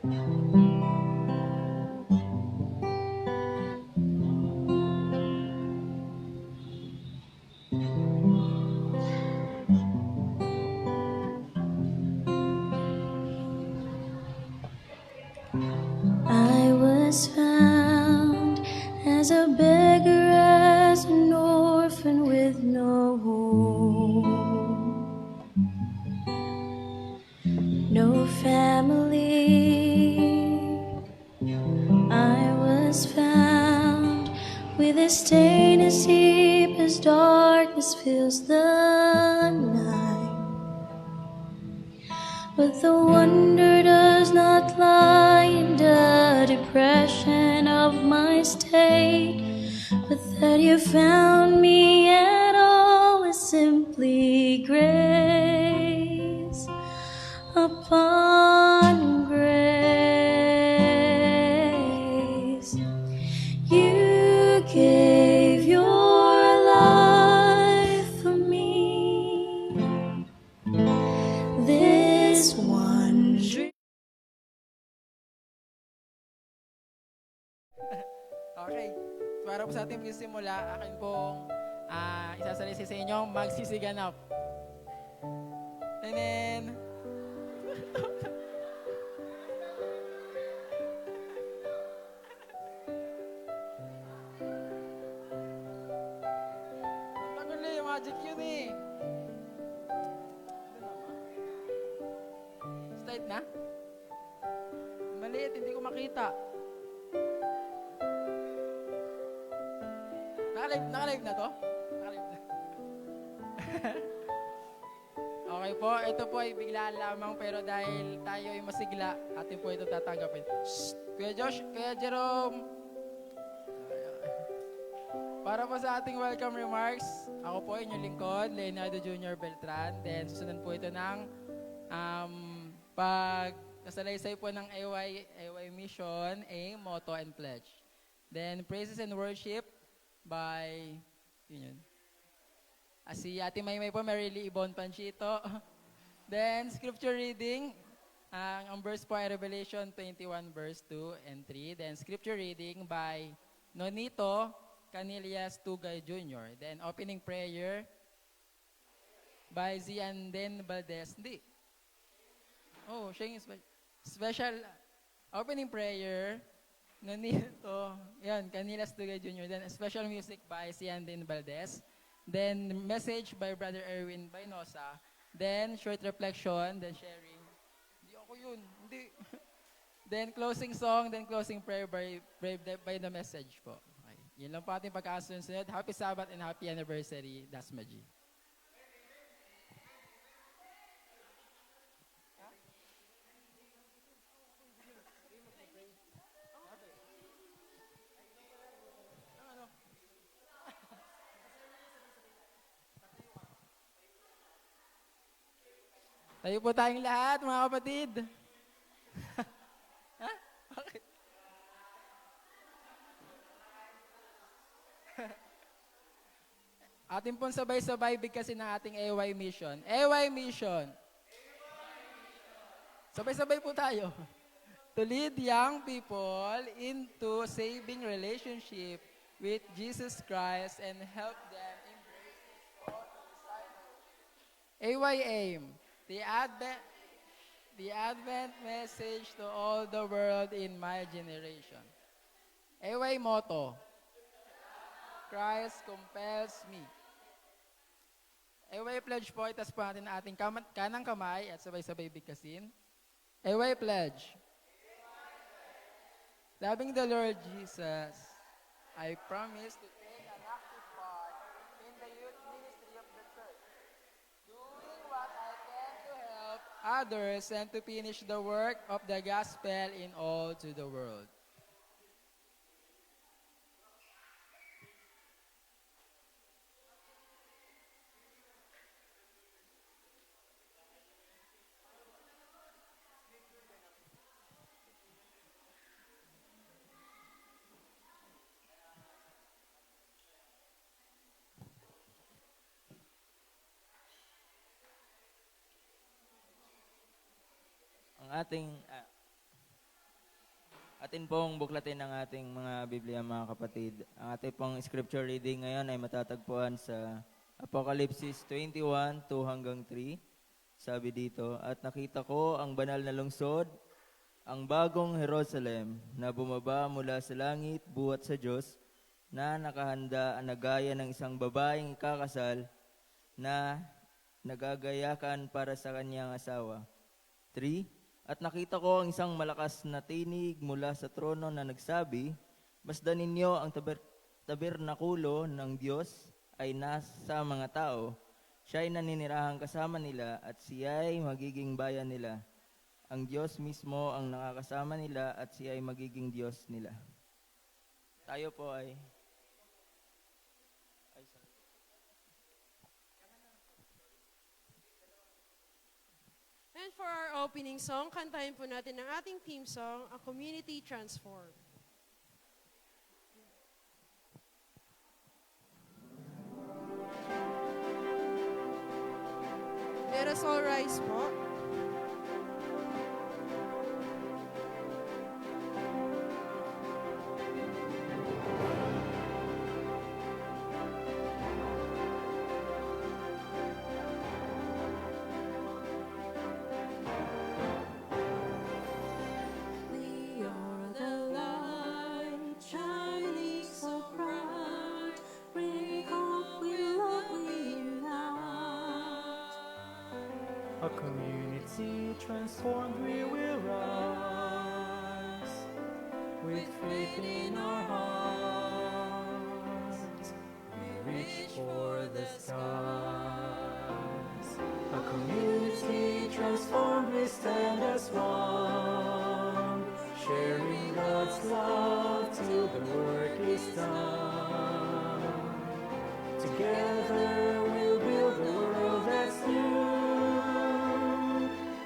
I was found as a beggar, as an orphan with no home, no family. I was found with a stain as deep as darkness fills the night. But the wonder does not lie in the depression of my state, but that you found me at all is simply grace upon grace. You gave your life for me. This one dream. Okay. Para po sa ating magsisimula, akin pong isasalisi sa inyo, magsisiganap. Tenen! Tagal eh, magic yun eh. Straight na? Maliit, hindi ko makita. Naka-live na to? Naka-live na. Okay po, ito po ay biglaan lamang pero dahil tayo ay masigla, atin po ito tatanggapin. Shh! Kuya Josh, Kuya Jerome. Para po sa ating welcome remarks, ako po inyong lingkod, Leonardo Jr. Beltran. Then susunod po ito ng pagkasalaysay po ng AY Mission, Aim, Motto, and Pledge. Then praises and worship by, yun. Si Ate Maymay po, Marily Ibon Panchito. Then scripture reading, ang verse po ay Revelation 21 verse 2 and 3. Then scripture reading by Nonito Canillas Tugay Jr. Then opening prayer by Zianden Valdez. Hindi. Oh, siya yung special opening prayer. Nonito, yan, Canillas Tugay Jr. Then special music by Zianden Valdez. Then message by Brother Erwin Bainosa. Then short reflection, then sharing. Hindi ako yun, hindi. Then closing song, then closing prayer by the message po. Okay. Yun lang po ating pagkakasunod. Happy Sabbath and happy anniversary, Dasma G. Tayo po tayong lahat, mga kapatid. Ha? Bakit? Atin pong sabay-sabay bigkasin ng ating AY Mission. AY Mission. Sabay-sabay po tayo. To lead young people into saving relationship with Jesus Christ and help them embrace His call to discipleship. AY Aim. The Advent message to all the world in my generation. AY Motto. Christ compels me. AY Pledge po, itas po natin ang ating kanang kamay at sabay-sabay bigkasin. AY Pledge. Loving the Lord Jesus, I promise to take an active part in the youth ministry of the church, doing what I can to help others and to finish the work of the gospel in all to the world. Ang ating Atin pong buklatin ang ating mga Biblia, mga kapatid. Ang ating pong scripture reading ngayon ay matatagpuan sa Apocalypse 21, 2 hanggang 3. Sabi dito, "At nakita ko ang banal na lungsod, ang bagong Jerusalem, na bumaba mula sa langit buhat sa Diyos, na nakahanda na gaya ng isang babaeng ikakasal na nagagayakan para sa kanyang asawa." 3. "At nakita ko ang isang malakas na tinig mula sa trono na nagsabi, Masdan ninyo ang tabernakulo ng Diyos ay nasa mga tao. Siya ay naninirahan kasama nila at siya ay magiging bayan nila. Ang Diyos mismo ang nakakasama nila at siya ay magiging Diyos nila." Tayo po ay... And for our opening song, kantahin po natin ang ating theme song, A Community Transformed. Let us all rise po. We are the light, shining so bright. Bring hope, we love, we unite. A community transformed, we will rise with faith in our hearts. We reach for the skies. A community transformed, we stand as one, sharing God's love till the work is done. Together we'll build a world that's new,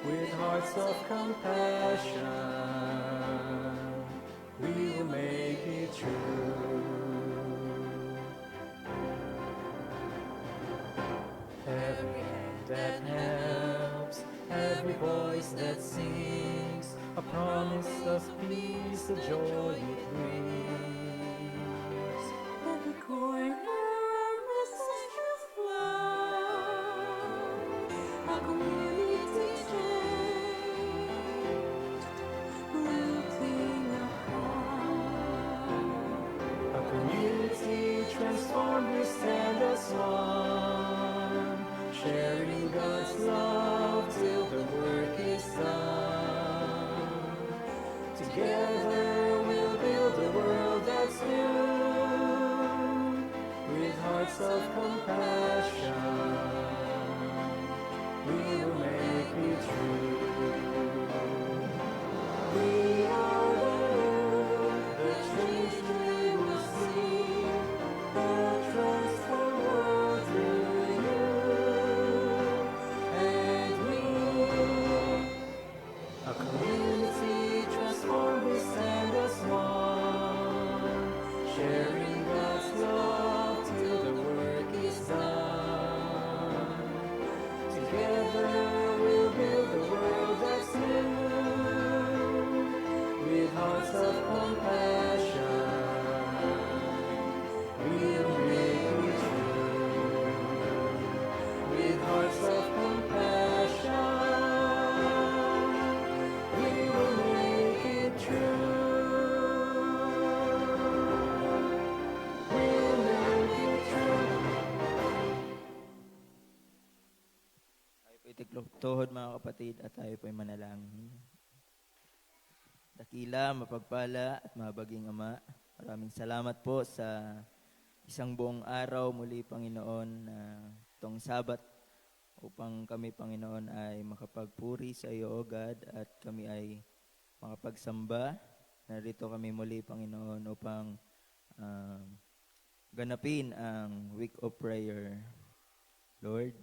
with hearts of compassion. We will make it true. Every hand that helps, every voice that sings, a promise of peace, the joy it brings. Every corner, a message will fly. A community changed, lifting up high. A community transformed, we stand as one, sharing God's love till the work is done. Together we'll build a world that's new, with hearts of compassion. We will make it true. We are the earth, the change we will see, the transformed world through you and me. A community transformed, we stand as one, sharing God's love till the work is done. Together we'll build a world that's new, with hearts of compassion. We'll make it true, with hearts of compassion. We will make it true. We'll make it true. Tayo po itikluhod, mga kapatid, at tayo po ay manalangin. Dakila, mapagpala at mabaging Ama, maraming salamat po sa isang buong araw muli, Panginoon, na itong Sabat, upang kami, Panginoon, ay makapagpuri sa iyo, O God, at kami ay makapagsamba. Narito kami muli, Panginoon, upang ganapin ang week of prayer. Lord,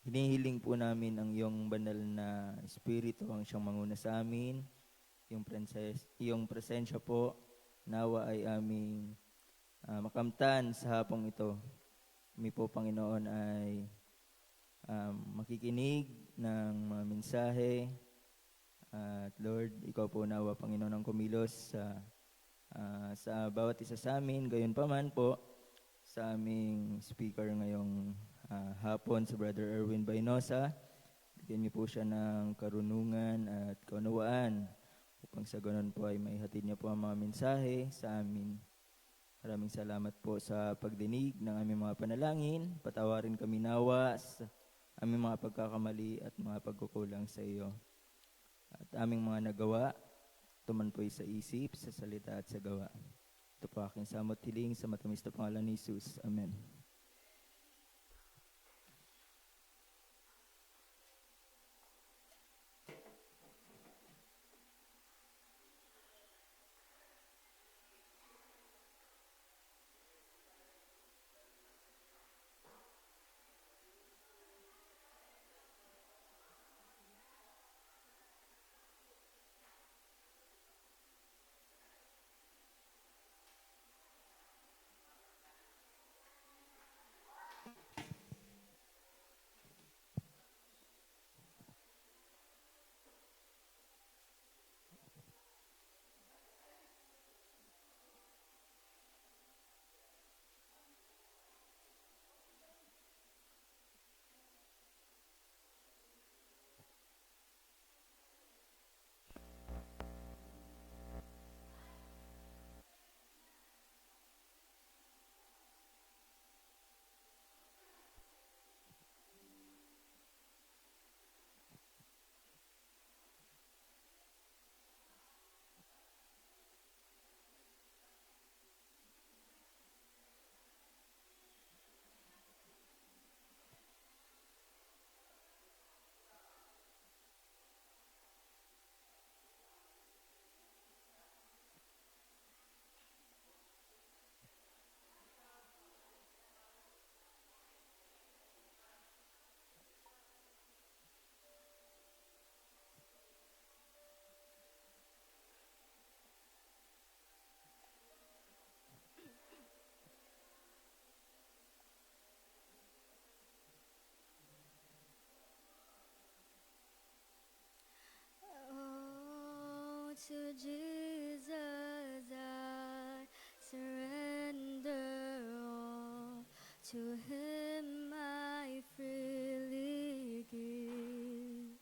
hinihiling po namin ang iyong banal na Espiritu ang siyang manguna sa amin. Iyong presensya po, nawa ay aming makamtan sa hapong ito. Kami po, Panginoon, ay makikinig ng mga mensahe At Lord, ikaw po nawa, Panginoon, ang kumilos sa bawat isa sa amin. Gayon pa man po, sa aming speaker ngayong hapon, si Brother Erwin Bainosa. Bigyan niyo po siya ng karunungan at kaunawaan upang sa ganun po ay maihatid niya po ang mga mensahe sa amin. Maraming salamat po sa pagdinig ng aming mga panalangin. Patawarin kami nawa sa aming mga pagkakamali at mga pagkukulang sa iyo. At aming mga nagawa, tuman po sa isip, sa salita at sa gawa. Ito po aking samot hiling sa matamis na pangalan ni Jesus. Amen. Oh, to Jesus I surrender all. To Him I freely give.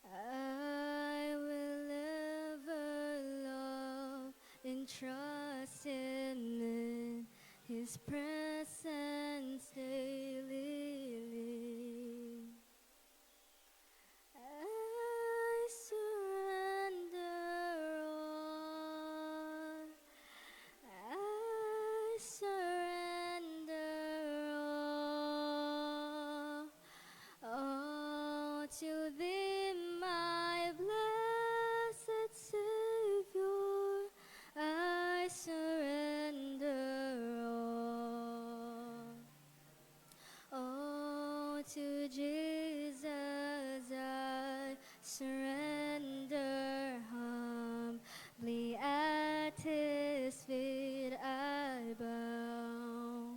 I will ever love and trust in His presence daily live. I surrender all. I surrender all to Thee, my blessed Savior. I surrender all to Jesus I surrender. Humbly at His feet I bow.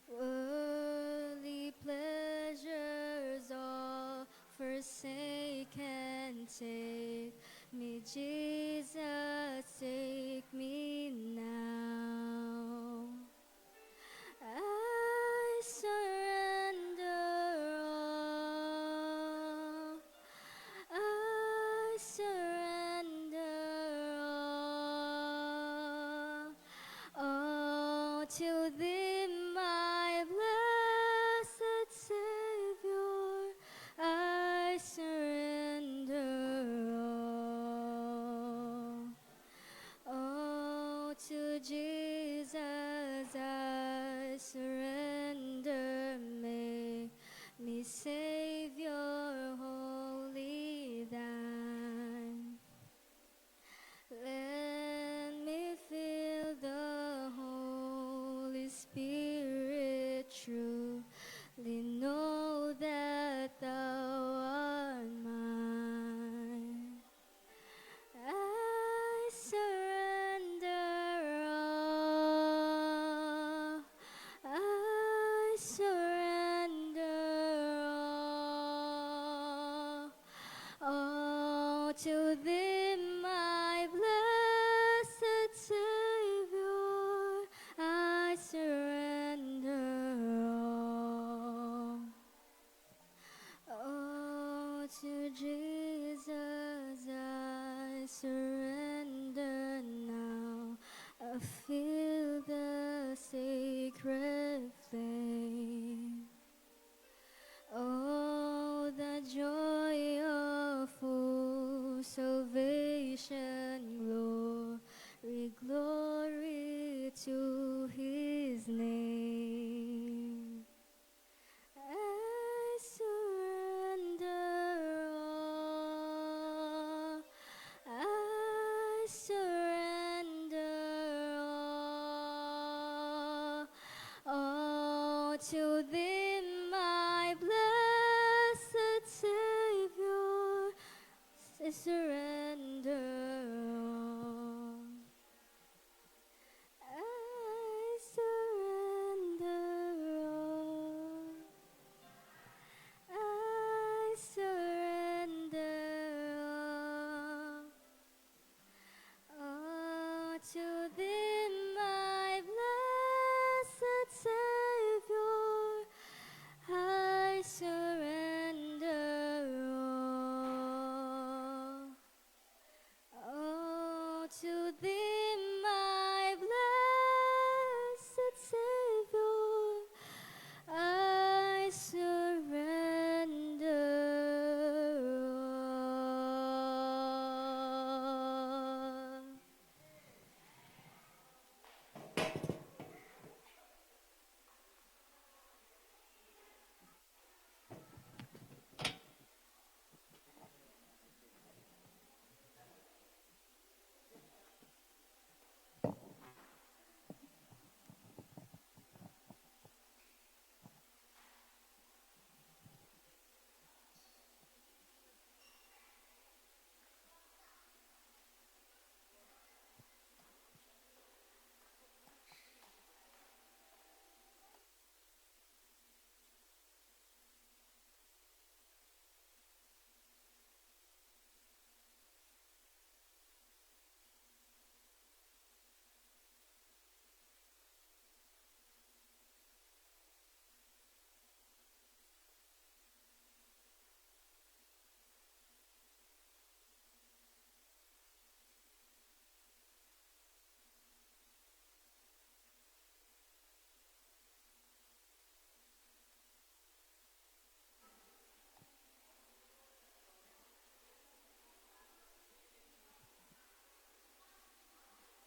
Worldly pleasures all forsake and take me, Jesus, take me now. I surrender all. I surrender all to Thee, my blessed Savior. I surrender all to Jesus I surrender. Make me Savior wholly Thine. Let me feel the Holy Spirit, truly know that Thou art mine. I surrender all. I surrender to Jesus I surrender now. I feel the sacred flame. Oh, the joy of full salvation, glory, glory to His name. I surrender all. I surrender all to Thee, my blessed Savior. I surrender all. I surrender all. I surrender all to Thee, my blessed Savior. I surrender all to Thee, my blessed Savior. I surrender all.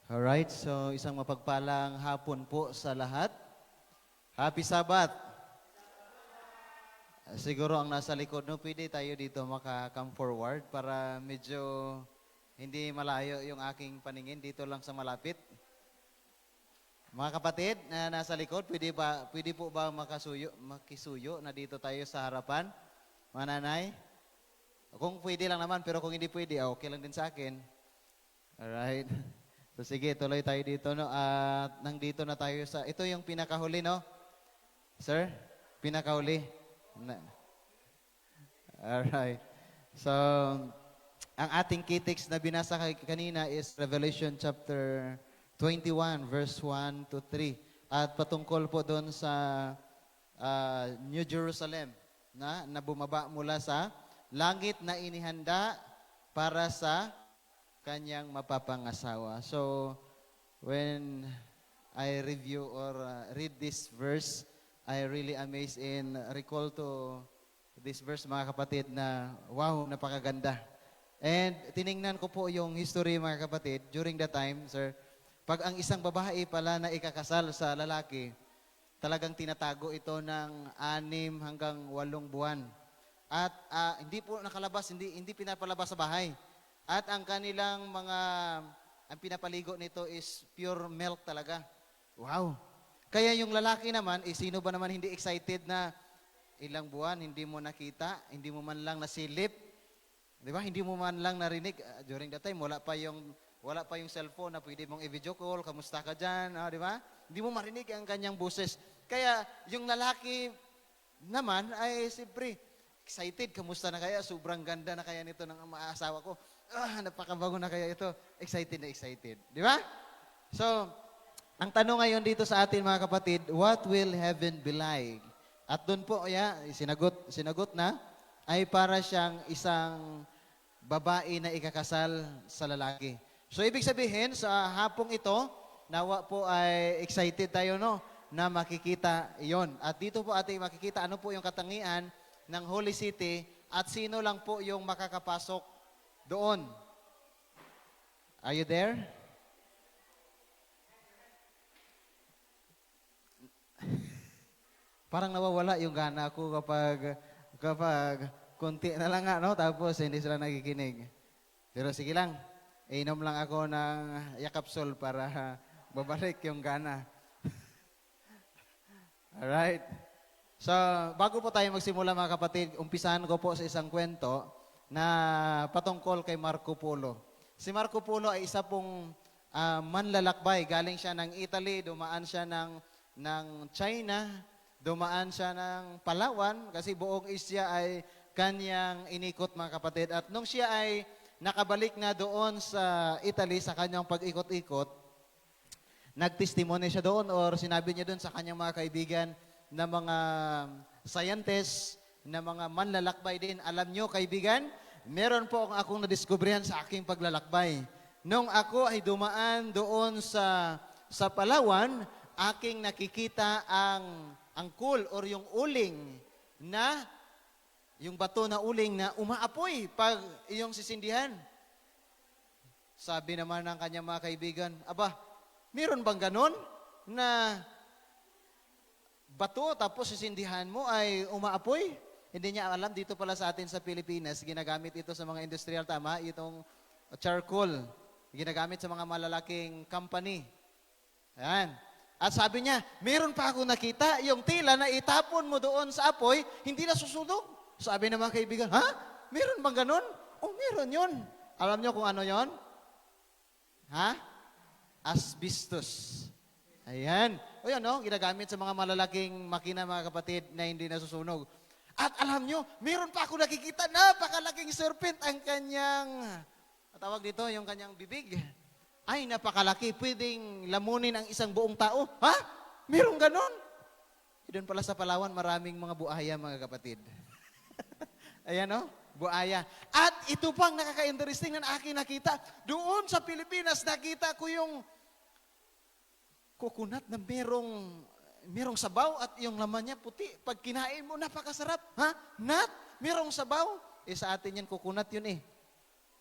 Alright, so isang mapagpalang hapon po sa lahat. Happy Sabbath! Siguro ang nasa likod, no, pwede tayo dito maka-come forward para medyo hindi malayo yung aking paningin dito lang sa malapit. Mga kapatid na nasa likod, pwede po ba makisuyo na dito tayo sa harapan? Mga nanay? Kung pwede lang naman, pero kung hindi pwede, okay lang din sa akin. Alright. So sige, tuloy tayo dito, no? At nandito na tayo sa, ito yung pinakahuli, no? Sir? Pinakahuli. Alright. So, ang ating key-text na binasa kanina is Revelation chapter 21, verse 1 to 3. At patungkol po doon sa New Jerusalem na bumaba mula sa langit na inihanda para sa kanyang mapapangasawa. So, when I review or read this verse, I really amazed in recall to this verse, mga kapatid, na wow, napakaganda. And tiningnan ko po yung history, mga kapatid, during the time, sir, pag ang isang babae pala na ikakasal sa lalaki, talagang tinatago ito ng 6 hanggang 8 buwan. At hindi po nakalabas, hindi pinapalabas sa bahay. At ang kanilang ang pinapaligo nito is pure milk talaga. Wow! Kaya yung lalaki naman, sino ba naman hindi excited na ilang buwan, hindi mo nakita, hindi mo man lang nasilip, di ba? Hindi mo man lang narinig. During that time, wala pa yung cellphone na pwede mong i-video call, kamusta ka dyan, di ba? Hindi mo marinig ang kanyang boses. Kaya yung lalaki naman ay siyempre excited, kamusta na kaya? Sobrang ganda na kaya nito ng asawa ko. Napakabago na kaya ito. Excited na excited. Di ba? So, ang tanong ngayon dito sa atin, mga kapatid, what will heaven be like? At doon po, sinagot na ay para siyang isang babae na ikakasal sa lalaki. So ibig sabihin sa hapong ito, nawa po ay excited tayo no na makikita yon. At dito po ating makikita ano po yung katangian ng Holy City at sino lang po yung makakapasok doon. Are you there? Parang nawawala yung gana ko kapag konti na lang nga, no? Tapos hindi sila nakikinig. Pero sige lang, inom lang ako ng Yakapsol para babalik yung gana. Alright. So, bago po tayo magsimula mga kapatid, umpisahan ko po sa isang kwento na patungkol kay Marco Polo. Si Marco Polo ay isa pong manlalakbay. Galing siya ng Italy, dumaan siya ng China, dumaan siya ng Palawan kasi buong Asia ay kanyang inikot mga kapatid. At nung siya ay nakabalik na doon sa Italy sa kanyang pag-ikot-ikot, nagtestimony siya doon or sinabi niya doon sa kanyang mga kaibigan na mga scientists, na mga manlalakbay din. Alam nyo kaibigan, meron po akong nadiskubrihan sa aking paglalakbay. Nung ako ay dumaan doon sa Palawan, aking nakikita ang angkol or yung uling na, yung bato na uling na umaapoy pag iyong sisindihan. Sabi naman ng kanyang mga kaibigan, aba, meron bang ganon na bato tapos sisindihan mo ay umaapoy? Hindi niya alam, dito pala sa atin sa Pilipinas, ginagamit ito sa mga industrial, tama? Itong charcoal, ginagamit sa mga malalaking company. Ayan. At sabi niya, meron pa ako nakita, yung tila na itapon mo doon sa apoy, hindi na susunog. Sabi ng mga kaibigan, ha? Meron bang ganon? Oh, meron yun. Alam niyo kung ano yon? Ha? Asbestos. Ayan. O yan, no? Ginagamit sa mga malalaking makina, mga kapatid, na hindi nasusunog. At alam nyo, meron pa ako nakikita, napakalaking serpent ang kanyang, tawag dito, yung kanyang bibig. Ay, napakalaki. Pwedeng lamunin ang isang buong tao. Ha? Meron ganon? Doon pala sa Palawan, maraming mga buhaya, mga kapatid. Ayan, no? Buhaya. At ito pang nakaka-interesting na aking nakita. Doon sa Pilipinas, nakita ko yung coconut na merong sabaw at yung laman niya puti. Pag kinain mo, napakasarap. Ha? Nat? Merong sabaw? Sa atin yan, coconut yun eh.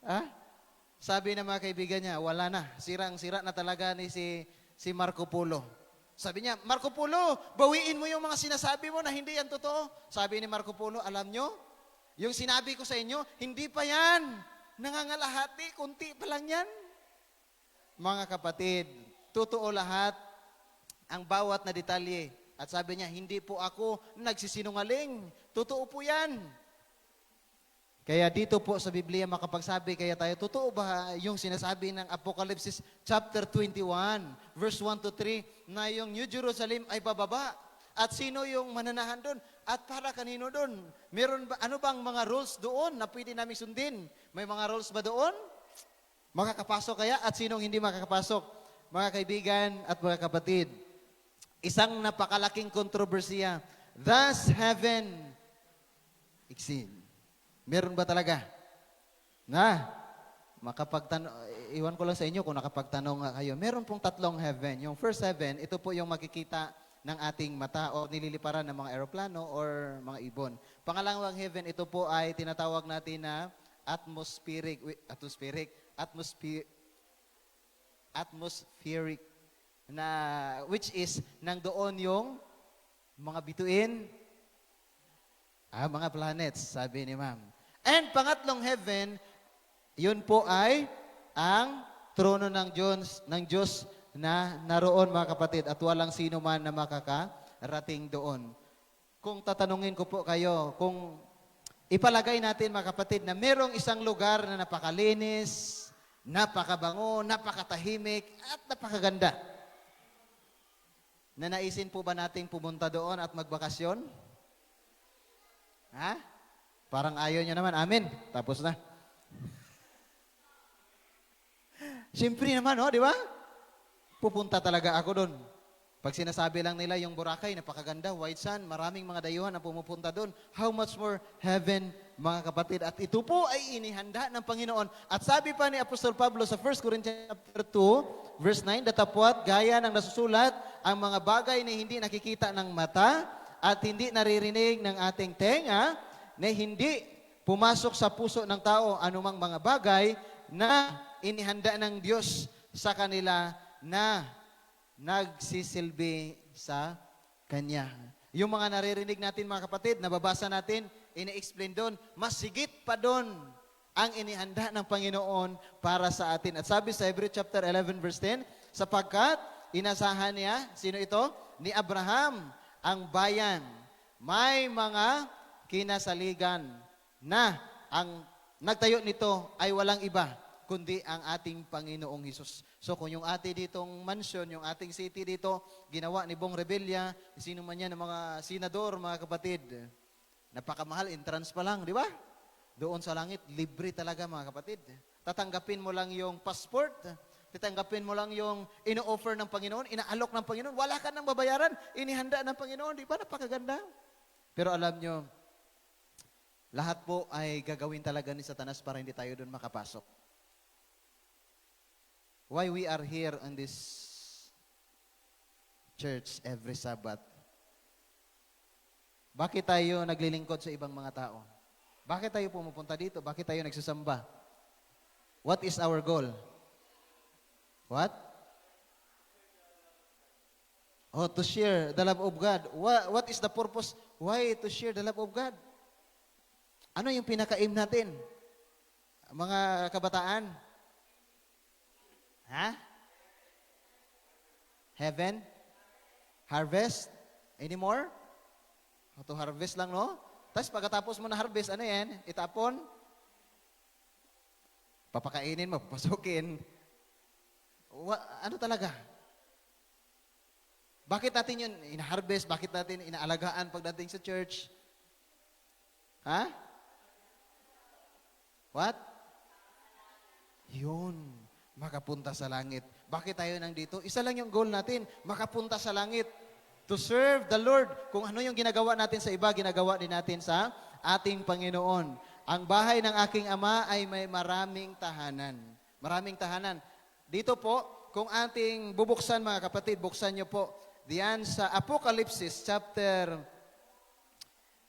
Ha? Sabi ng mga kaibigan niya, wala na. Sirang-sira na talaga ni si Marco Polo. Sabi niya, Marco Polo, bawiin mo yung mga sinasabi mo na hindi yan totoo. Sabi ni Marco Polo, alam nyo, yung sinabi ko sa inyo, hindi pa yan. Nangangalahati, kunti pa lang yan. Mga kapatid, totoo lahat ang bawat na detalye. At sabi niya, hindi po ako nagsisinungaling. Totoo po yan. Kaya dito po sa Biblia makapagsabi, kaya tayo, totoo ba yung sinasabi ng Apocalypse chapter 21, verse 1 to 3, na yung New Jerusalem ay bababa? At sino yung mananahan doon? At para kanino doon? Meron ba, ano bang mga rules doon na pwede namin sundin? May mga rules ba doon? Makakapasok kaya? At sinong hindi makakapasok? Mga kaibigan at mga kapatid, isang napakalaking kontrobersiya. Thus heaven exceed. Meron ba talaga? Na, iwan ko lang sa inyo kung nakapagtanong kayo. Meron pong tatlong heaven. Yung first heaven, ito po yung makikita ng ating mata o nililiparan ng mga aeroplano or mga ibon. Pangalawang heaven, ito po ay tinatawag natin na atmospheric na which is nang doon yung mga bituin, mga planets, sabi ni ma'am. And pangatlong heaven, yun po ay ang trono ng Diyos na naroon mga kapatid at walang sino man na makakarating doon. Kung tatanungin ko po kayo, kung ipalagay natin mga kapatid na merong isang lugar na napakalinis, napakabango, napakatahimik at napakaganda. Nanaisin po ba nating pumunta doon at magbakasyon? Ha? Parang ayaw niya naman. Amen. Tapos na. Siyempre naman, di ba? Pupunta talaga ako doon. Pag sinasabi lang nila yung Boracay, napakaganda, white sand, maraming mga dayuhan na pumupunta doon. How much more heaven mga kapatid. At ito po ay inihanda ng Panginoon. At sabi pa ni Apostol Pablo sa 1 Corinthians chapter 2, verse 9, datapwat, gaya ng nasusulat, ang mga bagay na hindi nakikita ng mata at hindi naririnig ng ating tenga, na hindi pumasok sa puso ng tao anumang mga bagay na inihanda ng Diyos sa kanila na nagsisilbi sa Kanya. Yung mga naririnig natin mga kapatid, nababasa natin, ina-explain doon, mas higit pa doon ang inihanda ng Panginoon para sa atin. At sabi sa Hebrews chapter 11 verse 10, sapagkat inasahan niya, sino ito? Ni Abraham, ang bayan. May mga kinasaligan na ang nagtayo nito ay walang iba, kundi ang ating Panginoong Hesus. So kung yung ating ditong mansion, yung ating city dito, ginawa ni Bong Revilla, sino man yan ng mga senador, mga kapatid, napakamahal, entrance pa lang, di ba? Doon sa langit, libre talaga mga kapatid. Tatanggapin mo lang yung passport, tatanggapin mo lang yung ino-offer ng Panginoon, inaalok ng Panginoon, wala ka nang babayaran, inihanda ng Panginoon, di ba? Napakaganda. Pero alam nyo, lahat po ay gagawin talaga ni Satanas para hindi tayo doon makapasok. Why we are here on this church every Sabbath? Bakit tayo naglilingkod sa ibang mga tao? Bakit tayo pumupunta dito? Bakit tayo nagsusamba? What is our goal? What? Oh, to share the love of God. What is the purpose? Why to share the love of God? Ano yung pinaka-aim natin? Mga kabataan? Ha? Heaven? Harvest? Any more? To harvest lang, no? Tapos pagkatapos mo na harvest, ano yan? Itapon? Papakainin mo, papasukin. Ano talaga? Bakit natin yun ina-harvest? Bakit natin inaalagaan pagdating sa church? Ha? What? Yun. Makapunta sa langit. Bakit tayo nandito? Isa lang yung goal natin, makapunta sa langit. To serve the Lord. Kung ano yung ginagawa natin sa iba, ginagawa din natin sa ating Panginoon. Ang bahay ng aking Ama ay may maraming tahanan. Maraming tahanan. Dito po, kung ating bubuksan mga kapatid, buksan nyo po. Diyan sa Apocalypse chapter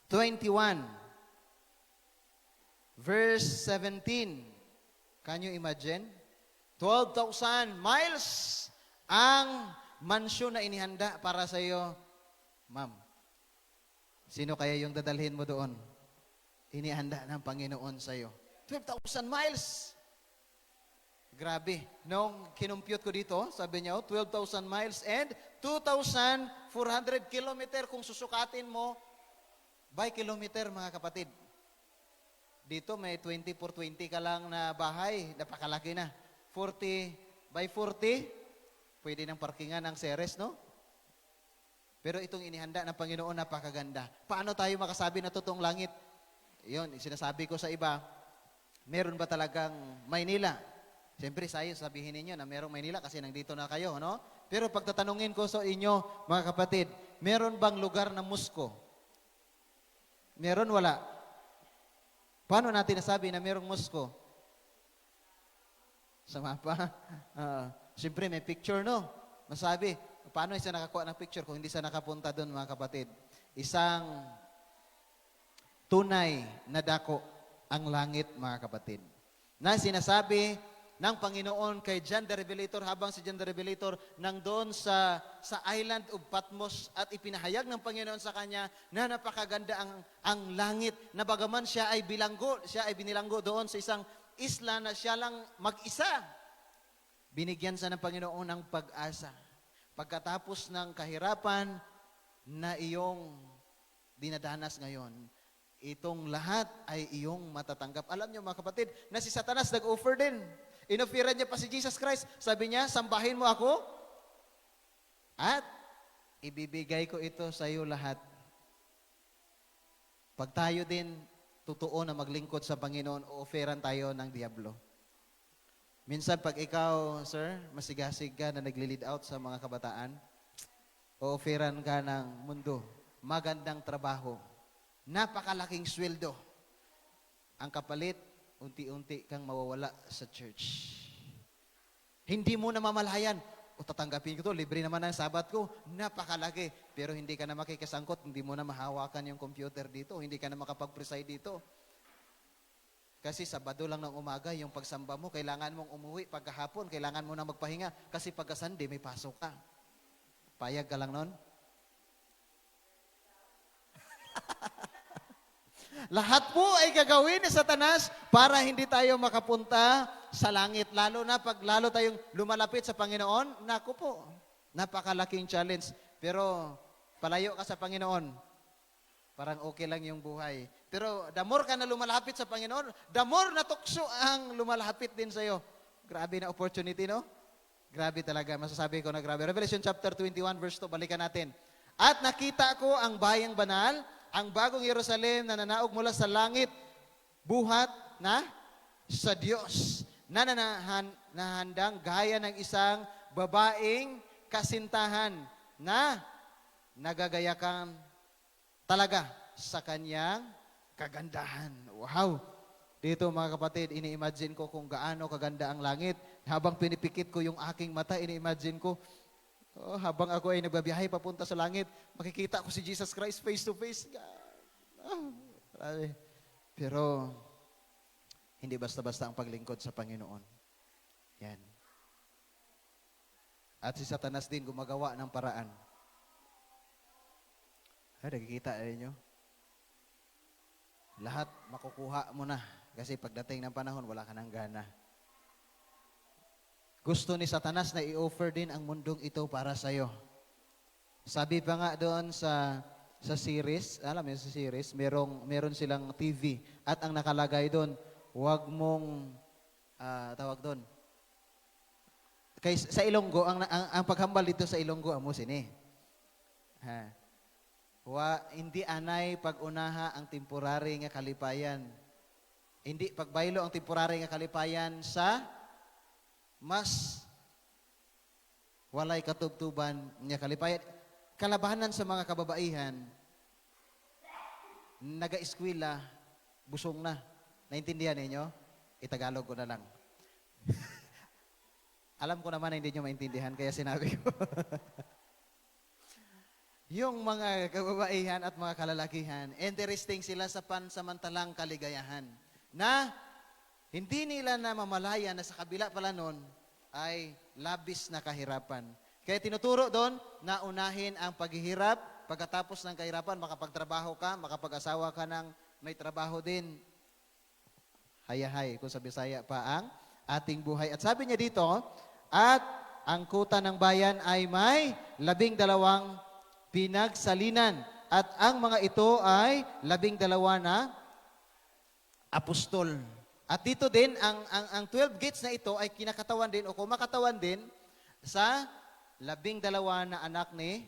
21, verse 17. Can you imagine? 12,000 miles ang mansyon na inihanda para sa iyo, ma'am. Sino kaya yung dadalhin mo doon? Inihanda ng Panginoon sa iyo. 12,000 miles! Grabe. Nung kinumpute ko dito, sabi niya, 12,000 miles and 2,400 kilometer kung susukatin mo by kilometer, mga kapatid. Dito may 20 por 20 ka lang na bahay, napakalaki na. 40 by 40, pwede ng parkingan ng Ceres, no? Pero itong inihanda ng Panginoon, napakaganda. Paano tayo makasabi na totoong langit? Yun, sinasabi ko sa iba, meron ba talagang Maynila? Siyempre, sabihin ninyo na merong Maynila kasi nandito na kayo, no? Pero pagtatanungin ko sa inyo, mga kapatid, meron bang lugar na Moscow? Meron, wala? Paano natin nasabi na merong Moscow? Sa mapa. Siyempre, may picture, no? Masabi, paano isa nakakuha ng picture kung hindi siya nakapunta doon, mga kapatid? Isang tunay na dako ang langit, mga kapatid. Na sinasabi ng Panginoon kay John the Revelator, habang si John the Revelator nangdoon sa island of Patmos at ipinahayag ng Panginoon sa kanya na napakaganda ang langit, na bagaman siya ay binilanggo doon sa isang isla na siya lang mag-isa. Binigyan siya ng Panginoon ng pag-asa. Pagkatapos ng kahirapan na iyong dinadanas ngayon, itong lahat ay iyong matatanggap. Alam niyo mga kapatid, na si Satanas nag-offer din. Inofferan niya pa si Jesus Christ. Sabi niya, sambahin mo ako at ibibigay ko ito sa iyo lahat. Pag tayo din totoo na maglingkod sa Panginoon, o-offeran tayo ng diablo. Minsan pag ikaw, sir, masigasig ka na nagli-lead out sa mga kabataan, o-offeran ka ng mundo, magandang trabaho, napakalaking sweldo, Ang kapalit, unti-unti kang mawawala sa church. Hindi mo na mamalayan, o tatanggapin ko to, libre naman ang sabat ko, napakalaki. Pero hindi ka na makikasangkot, hindi mo na mahawakan yung computer dito, hindi ka na makapag-preside dito. Kasi Sabado lang ng umaga, yung pagsamba mo, kailangan mong umuwi. Pagkahapon, kailangan mo na magpahinga. Kasi pagka Sunday, may pasok ka. Payag ka lang nun? Lahat po ay gagawin ni Satanas para hindi tayo makapunta sa langit. Lalo na pag lalo tayong lumalapit sa Panginoon, naku po, napakalaking challenge. Pero palayo ka sa Panginoon, parang okay lang yung buhay. Pero the more ka na lumalapit sa Panginoon, the more na tukso ang lumalapit din sa'yo. Grabe na opportunity, no? Grabe talaga. Masasabi ko na grabe. Revelation chapter 21, verse 2, balikan natin. At nakita ko ang bayang banal, ang bagong Jerusalem na nanaog mula sa langit, buhat na sa Diyos, na nahandang gaya ng isang babaeng kasintahan na nagagayakan talaga sa kanyang kagandahan. Wow! Dito mga kapatid, ini-imagine ko kung gaano kaganda ang langit. Habang pinipikit ko yung aking mata, ini-imagine ko, habang ako ay nagbabiyahe papunta sa langit, makikita ko si Jesus Christ face to face. Pero, hindi basta-basta ang paglingkod sa Panginoon. Yan. At si Satanas din gumagawa ng paraan. Nakikita ninyo? Lahat makukuha mo na. Kasi pagdating ng panahon, wala ka ng gana. Gusto ni Satanas na i-offer din ang mundong ito para sa'yo. Sabi pa nga doon sa series, alam mo sa series, meron silang TV. At ang nakalagay doon, huwag mong, tawag doon, sa Ilonggo, ang paghambal dito sa Ilonggo, amusin eh. Hindi anay pag-unaha ang temporary nga kalipayan. Hindi pagbaylo ang temporary nga kalipayan sa mas walay katubtuban nga kalipayan. Kalabahanan sa mga kababaihan, naga-eskwela, busong na. Naintindihan ninyo? Itagalog ko na lang. Alam ko naman na hindi nyo maintindihan, kaya sinabi ko. Yung mga kababaihan at mga kalalakihan, interesting sila sa pansamantalang kaligayahan na hindi nila na mamalaya na sa kabila pala nun ay labis na kahirapan. Kaya tinuturo doon na unahin ang paghihirap, pagkatapos ng kahirapan, makapagtrabaho ka, makapag-asawa ka ng may trabaho din. Hayahay, kung sa Bisaya pa ang ating buhay. At sabi niya dito, at ang kuta ng bayan ay may 12 pinagsalinan. At ang mga ito ay 12 na apostol. At dito din, ang 12 gates na ito ay kinakatawan din o kumakatawan din sa 12 na anak ni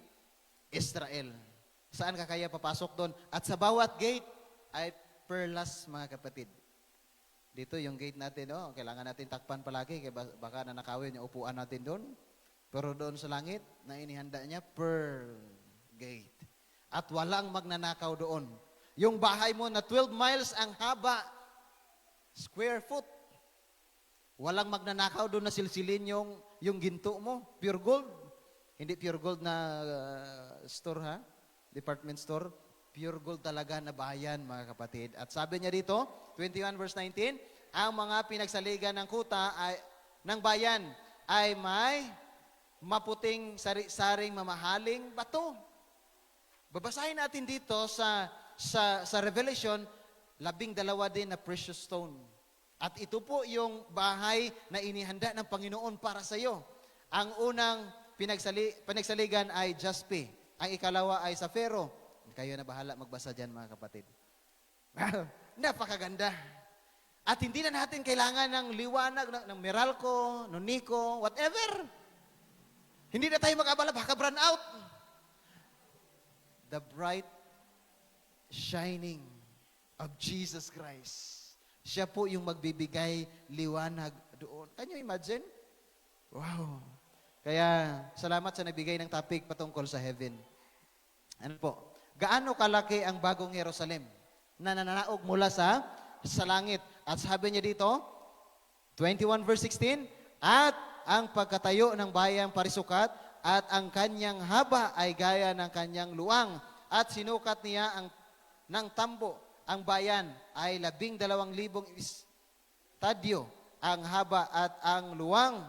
Israel. Saan ka kaya papasok doon? At sa bawat gate ay perlas, mga kapatid. Dito yung gate natin, kailangan natin takpan palagi, kaya baka nanakawin yung upuan natin doon. Pero doon sa langit, na inihanda niya, pearl gate. At walang magnanakaw doon. Yung bahay mo na 12 miles ang haba, square foot. Walang magnanakaw doon na silsilin yung ginto mo. Pure gold. Hindi pure gold na store ha? Department store. Pure gold talaga na bayan, mga kapatid. At sabi niya dito, 21 verse 19, ang mga pinagsaligan ng kuta ng bayan ay may maputing sari-saring mamahaling bato. Babasahin natin dito sa Revelation, 12 din na precious stone. At ito po yung bahay na inihanda ng Panginoon para sa iyo. Ang unang pinagsaligan ay jaspe. Ang ikalawa ay sapphire. Kayo na bahala magbasa dyan, mga kapatid. Napakaganda. At hindi na natin kailangan ng liwanag, ng Meralco, ng Nico, whatever. Hindi na tayo mag-abala, baka brown out. The bright shining of Jesus Christ. Siya po yung magbibigay liwanag doon. Can you imagine? Wow. Kaya, salamat sa nagbigay ng topic patungkol sa heaven. Ano po? Gaano kalaki ang bagong Jerusalem na nananaog mula sa sa langit. At sabi niya dito, 21 verse 16, at ang pagkatayo ng bayang parisukat at ang kanyang haba ay gaya ng kanyang luang at sinukat niya ng tambo. Ang bayan ay 12,000 estadyo ang haba at ang luwang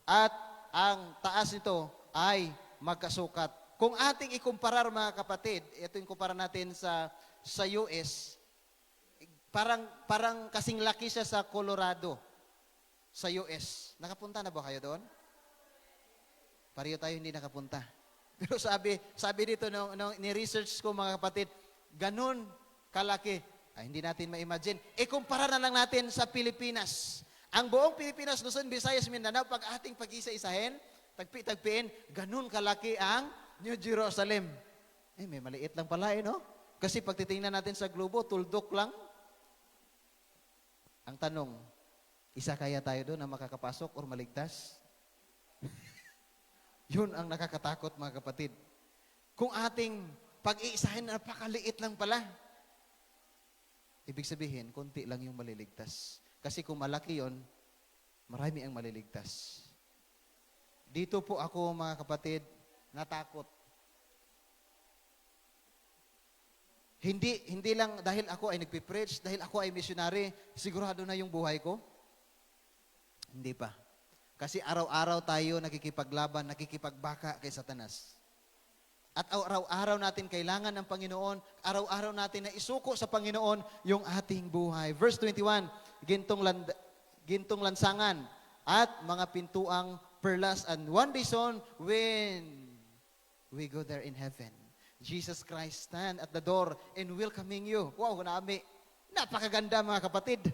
at ang taas nito ay magkasukat. Kung ating ikumparar mga kapatid, ito yung kumpara natin sa US, parang kasing laki siya sa Colorado, sa US. Nakapunta na ba kayo doon? Pareho tayo hindi nakapunta. Pero sabi dito, ni-research ko mga kapatid, ganun kalaki. Ay, hindi natin ma-imagine. Ikumpara na lang natin sa Pilipinas. Ang buong Pilipinas, Luzon, Visayas, Mindanao, pag ating pag-isa-isahin, tagpiin, ganun kalaki ang New Jerusalem. May maliit lang pala no? Kasi pag titingnan natin sa globo, tuldok lang. Ang tanong, isa kaya tayo doon na makakapasok o maligtas? Yun ang nakakatakot mga kapatid. Kung ating pag-iisahin, napakaliit lang pala. Ibig sabihin, konti lang yung maliligtas. Kasi kung malaki yon, marami ang maliligtas. Dito po ako mga kapatid, natakot. Hindi lang dahil ako ay nagpipreach, dahil ako ay missionary, sigurado na yung buhay ko. Hindi pa. Kasi araw-araw tayo nakikipaglaban, nakikipagbaka kay Satanas. At araw-araw natin kailangan ng Panginoon, araw-araw natin na isuko sa Panginoon yung ating buhay. Verse 21, gintong lansangan at mga pintuang perlas and one day soon when we go there in heaven. Jesus Christ stand at the door and welcoming you. Wow, nami. Napakaganda mga kapatid.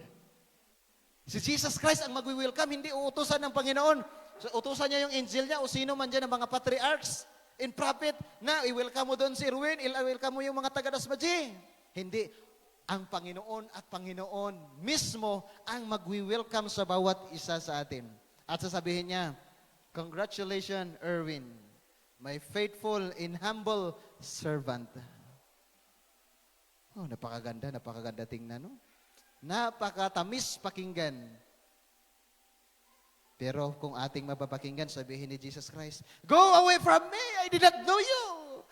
Si Jesus Christ ang magwi-welcome, hindi uutusan ng Panginoon. So, utusan niya yung angel niya o sino man dyan ng mga patriarchs and prophet na i-welcome mo doon si Erwin, i-welcome mo yung mga taga-Dasmaji. Hindi. Ang Panginoon at Panginoon mismo ang magwi-welcome sa bawat isa sa atin. At sasabihin niya, congratulations, Erwin, my faithful and humble servant. Oh, napakaganda tingnan, no? Napakatamis pakinggan. Pero kung ating mapapakinggan, sabihin ni Jesus Christ, go away from me, I did not know you.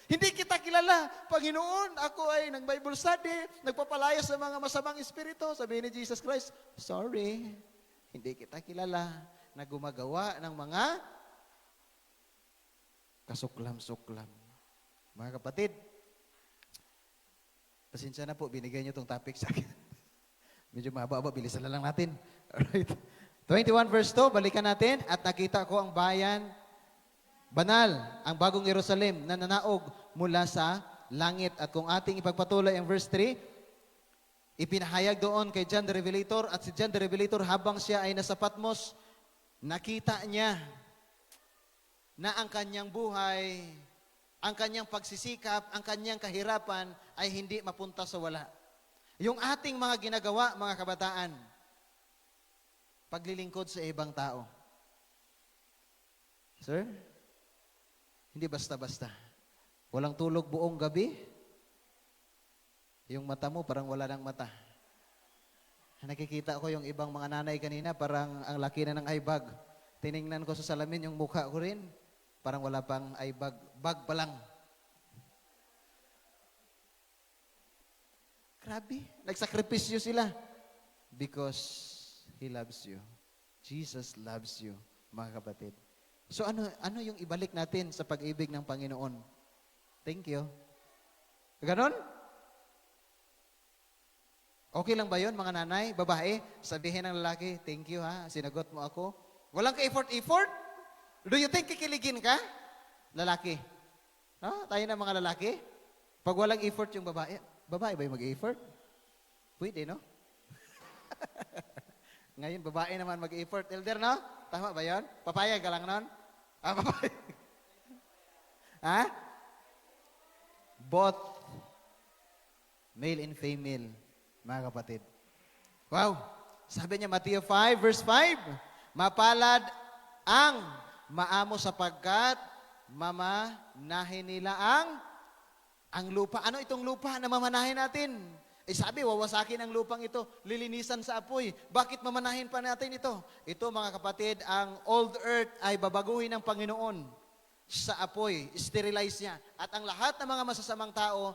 Hindi kita kilala. Panginoon, ako ay nag-Bible study, nagpapalaya sa mga masamang espiritu. Sabihin ni Jesus Christ, sorry, hindi kita kilala na gumagawa ng mga kasuklam-suklam. Mga kapatid, pasensya na po, binigay niyo itong topic sa akin. Medyo mahaba-haba, bilisan na lang natin. Alright. 21 verse 2, balikan natin. At nakita ko ang bayan, banal, ang bagong Jerusalem na nanaog mula sa langit. At kung ating ipagpatuloy ang verse 3, ipinahayag doon kay John the Revelator at si John the Revelator habang siya ay nasa Patmos, nakita niya na ang kanyang buhay, ang kanyang pagsisikap, ang kanyang kahirapan ay hindi mapunta sa wala. Yung ating mga ginagawa, mga kabataan, paglilingkod sa ibang tao. Sir, hindi basta-basta. Walang tulog buong gabi. Yung mata mo parang wala ng mata. Nakikita ko yung ibang mga nanay kanina, parang ang laki na ng eye bag. Tiningnan ko sa salamin yung mukha ko rin, parang wala pang eye bag. Bag pa lang. Grabe, nagsakripisyo sila. Because He loves you. Jesus loves you, mga kapatid. So ano yung ibalik natin sa pag-ibig ng Panginoon? Thank you. Ganon? Okay lang ba yun, mga nanay, babae? Sabihin ng lalaki, thank you ha, sinagot mo ako. Walang ka-effort? Do you think kikiligin ka? Lalaki. No? Tayo na mga lalaki. Pag walang effort yung babae ba yung mag-effort? Pwede, no? Ngayon, babae naman mag-effort. Elder, no? Tama ba yun? Papayag ka lang nun? Papayag. Ha? Both male and female, mga kapatid. Wow! Sabi niya, Matthew 5, verse 5, mapalad ang maamo sapagkat mamanahin nila ang lupa. Ano itong lupa na mamanahin natin? Sabi, wawasakin ang lupang ito, lilinisan sa apoy. Bakit mamanahin pa natin ito? Ito mga kapatid, ang old earth ay babaguhin ng Panginoon sa apoy, sterilize niya. At ang lahat ng mga masasamang tao,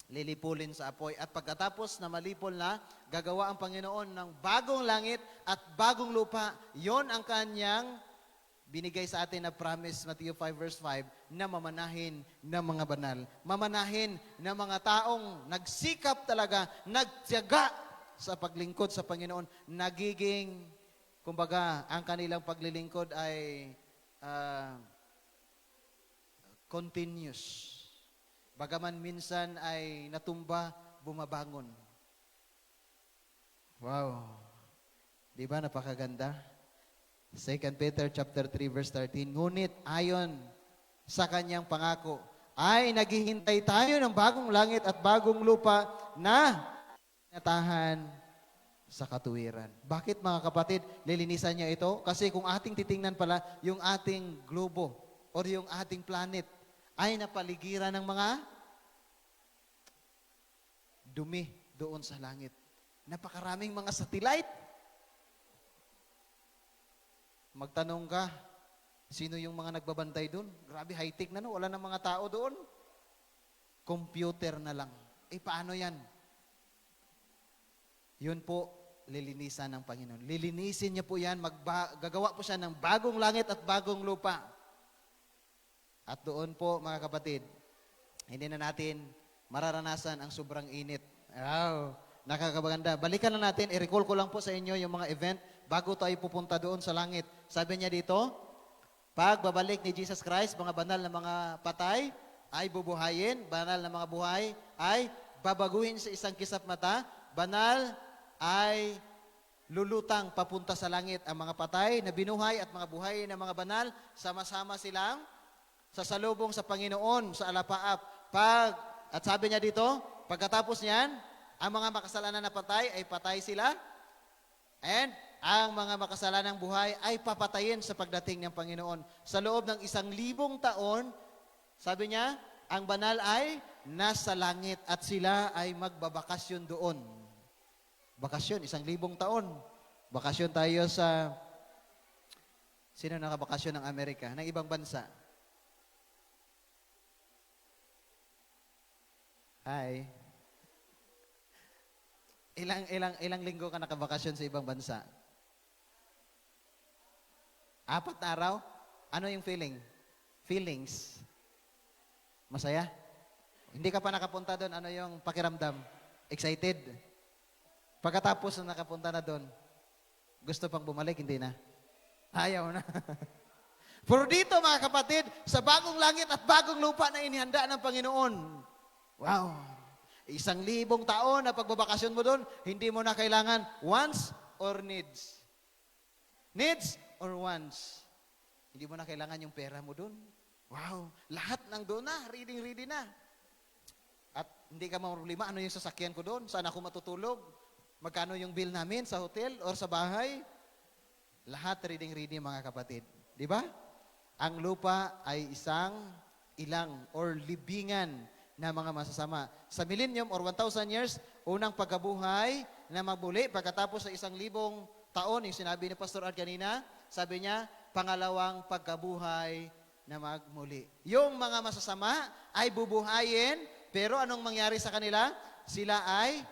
lilipulin sa apoy. At pagkatapos na malipol na, gagawa ang Panginoon ng bagong langit at bagong lupa. Yon ang kanyang binigay sa atin na promise, Matthew 5 verse 5, na mamanahin ng mga banal. Mamanahin ng mga taong nagsikap talaga, nagtiyaga sa paglingkod sa Panginoon. Nagiging, kumbaga, ang kanilang paglilingkod ay continuous. Bagaman minsan ay natumba, bumabangon. Wow. Di ba napakaganda? 2 Peter chapter 3 verse 13. Ngunit ayon sa kanyang pangako ay naghihintay tayo ng bagong langit at bagong lupa na natahan sa katuwiran. Bakit mga kapatid, lilinisan niya ito? Kasi kung ating titingnan pala, yung ating globo or yung ating planet ay napaligiran ng mga dumi doon sa langit. Napakaraming mga satellite. Magtanong ka, sino yung mga nagbabantay doon? Grabe, high-tech na no, wala nang mga tao doon. Computer na lang. Paano yan? Yun po, lilinisan ng Panginoon. Lilinisin niya po yan, gagawa po siya ng bagong langit at bagong lupa. At doon po, mga kapatid, hindi na natin mararanasan ang sobrang init. Wow, nakakabaganda. Balikan na natin, i-recall ko lang po sa inyo yung mga event bago tayo pupunta doon sa langit. Sabi niya dito, pag babalik ni Jesus Christ, mga banal na mga patay ay bubuhayin, banal na mga buhay ay babaguhin sa isang kisap mata, banal ay lulutang papunta sa langit. Ang mga patay na binuhay at mga buhay na mga banal, sama-sama silang sasalubong sa Panginoon sa alapaap. At sabi niya dito, pagkatapos niyan, ang mga makasalanan na patay ay patay sila, and ang mga makasalanang buhay ay papatayin sa pagdating ng Panginoon. Sa loob ng 1,000 taon, sabi niya, ang banal ay nasa langit at sila ay magbabakasyon doon. Bakasyon, 1,000 taon. Bakasyon tayo sa, sino nakabakasyon ng Amerika? Ng ibang bansa? Hi. Ilang linggo ka nakabakasyon sa ibang bansa? 4 na araw? Ano yung feelings? Masaya? Hindi ka pa nakapunta doon, ano yung pakiramdam? Excited? Pagkatapos na nakapunta na doon, gusto pang bumalik, hindi na? Ayaw na. Pero dito mga kapatid, sa bagong langit at bagong lupa na inihanda ng Panginoon, wow! 1,000 taon na pagbabakasyon mo doon, hindi mo na kailangan wants or needs. Needs or wants. Hindi mo na kailangan yung pera mo doon. Wow! Lahat ng doon na, ready na. At hindi ka problema, ano yung sasakyan ko doon? Saan ako matutulog? Magkano yung bill namin sa hotel or sa bahay? Lahat ready mga kapatid. Di ba? Ang lupa ay ilang or libingan na mga masasama. Sa millennium or 1,000 years, unang pagkabuhay na magbuli, pagkatapos sa 1,000 taon, yung sinabi ni Pastor Art kanina, sabi niya, pangalawang pagkabuhay na magmuli. Yung mga masasama ay bubuhayin, pero anong mangyari sa kanila? Sila ay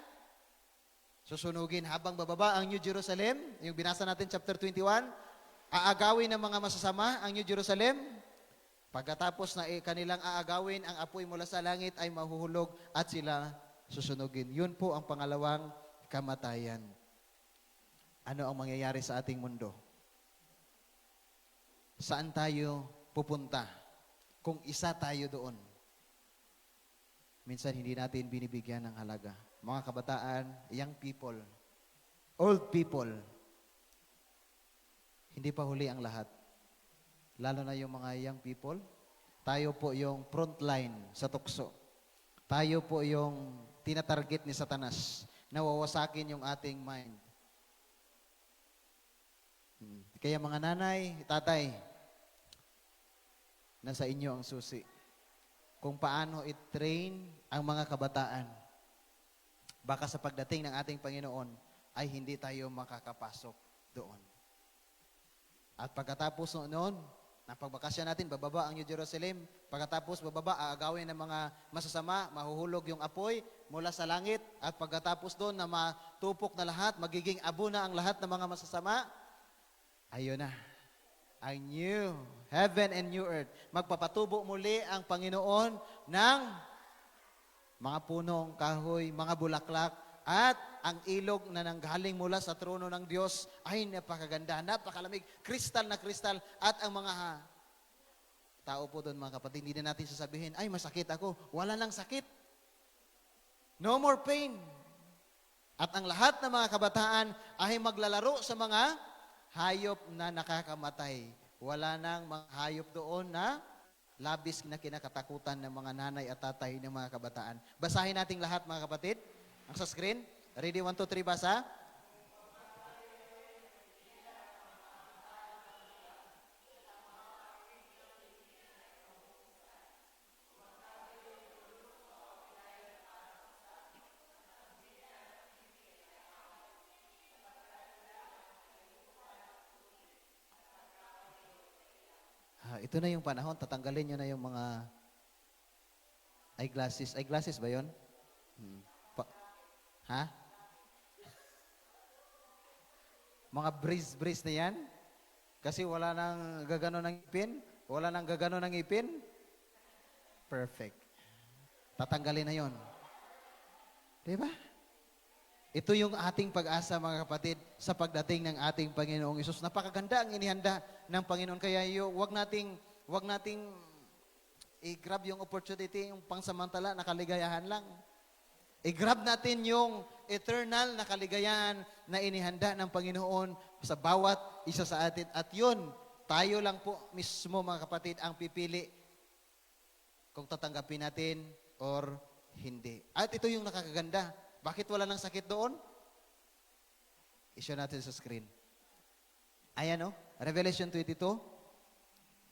susunugin habang bababa ang New Jerusalem, yung binasa natin chapter 21, aagawin ng mga masasama ang New Jerusalem. Pagkatapos na kanilang aagawin, ang apoy mula sa langit ay mahuhulog at sila susunugin. Yun po ang pangalawang kamatayan. Ano ang mangyayari sa ating mundo? Saan tayo pupunta? Kung isa tayo doon. Minsan hindi natin binibigyan ng halaga. Mga kabataan, young people, old people, hindi pa huli ang lahat. Lalo na yung mga young people, tayo po yung front line sa tukso. Tayo po yung tinatarget ni Satanas na wawasakin yung ating mind. Kaya mga nanay, tatay, nasa inyo ang susi. Kung paano i-train ang mga kabataan. baka sa pagdating ng ating Panginoon ay hindi tayo makakapasok doon. At pagkatapos noon, na pagbakasyon natin, bababa ang New Jerusalem. Pagkatapos bababa, aagawin ng mga masasama, mahuhulog yung apoy mula sa langit. At pagkatapos doon na matupok na lahat, magiging abo na ang lahat ng mga masasama. Ayun na, ang new heaven and new earth. Magpapatubo muli ang Panginoon ng mga punong kahoy, mga bulaklak, at ang ilog na nanggaling mula sa trono ng Diyos ay napakaganda, napakalamig, kristal na kristal. At ang mga tao po doon, mga kapatid, hindi na natin sasabihin, ay masakit ako. Wala nang sakit. No more pain. At ang lahat ng mga kabataan ay maglalaro sa mga hayop na nakakamatay. Wala nang mga hayop doon na labis na kinakatakutan ng mga nanay at tatay ng mga kabataan. Basahin nating lahat, mga kapatid. Ang sa screen. Ready, 1, 2, 3, basa. Ito na yung panahon, tatanggalin nyo na yung mga eyeglasses. Eyeglasses ba yun? Ha? Mga breeze na yan? Kasi wala nang gagano ng ipin? Wala nang gagano ng ipin? Perfect. Tatanggalin na yon. Diba? Ito yung ating pag-asa, mga kapatid, sa pagdating ng ating Panginoong Isus. Napakaganda ang inihanda ng Panginoon. Kaya wag nating i-grab yung opportunity, yung pangsamantala na kaligayahan lang. I-grab natin yung eternal na kaligayahan na inihanda ng Panginoon sa bawat isa sa atin. At yun, tayo lang po mismo, mga kapatid, ang pipili kung tatanggapin natin or hindi. At ito yung nakakaganda. Bakit wala nang sakit doon? I-show natin sa screen. Ayan o, Revelation 22,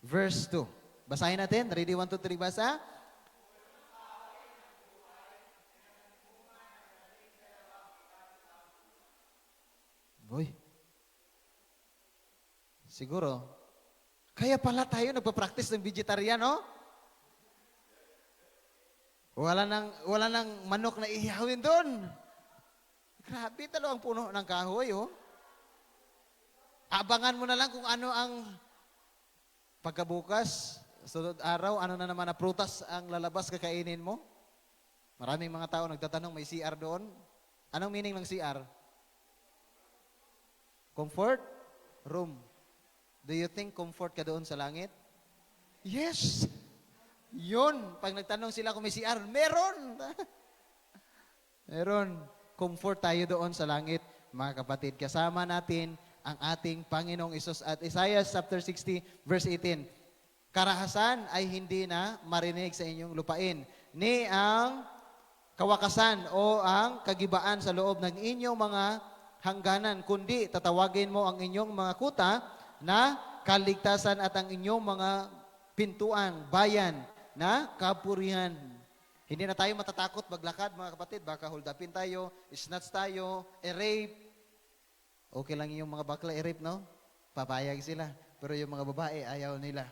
verse 2. Basahin natin. Ready, 1, 2, 3, basa. Boy, siguro, kaya pala tayo nagpa-practice ng vegetarian, no? Wala nang manok na ihawin doon. Grabe, ang puno ng kahoy, oh. Abangan mo na lang kung ano ang pagkabukas, sunod araw, ano na naman na prutas ang lalabas kakainin mo. Maraming mga tao nagtatanong, may CR doon. Anong meaning ng CR? Comfort room. Do you think comfort ka doon sa langit? Yes! Yun. Pag nagtanong sila kung may CR, meron! Meron. Comfort tayo doon sa langit, mga kapatid. Kasama natin ang ating Panginoong Isus. At Isaiah chapter 60, verse 18. Karahasan ay hindi na marinig sa inyong lupain, ni ang kawakasan o ang kagibaan sa loob ng inyong mga hangganan, kundi tatawagin mo ang inyong mga kuta na kaligtasan at ang inyong mga pintuan, bayan na kapurihan. Hindi na tayo matatakot maglakad, mga kapatid. Baka hold upin tayo, snatch tayo, rape. Okay lang yung mga bakla rape, no? Papayag sila. Pero yung mga babae, ayaw nila.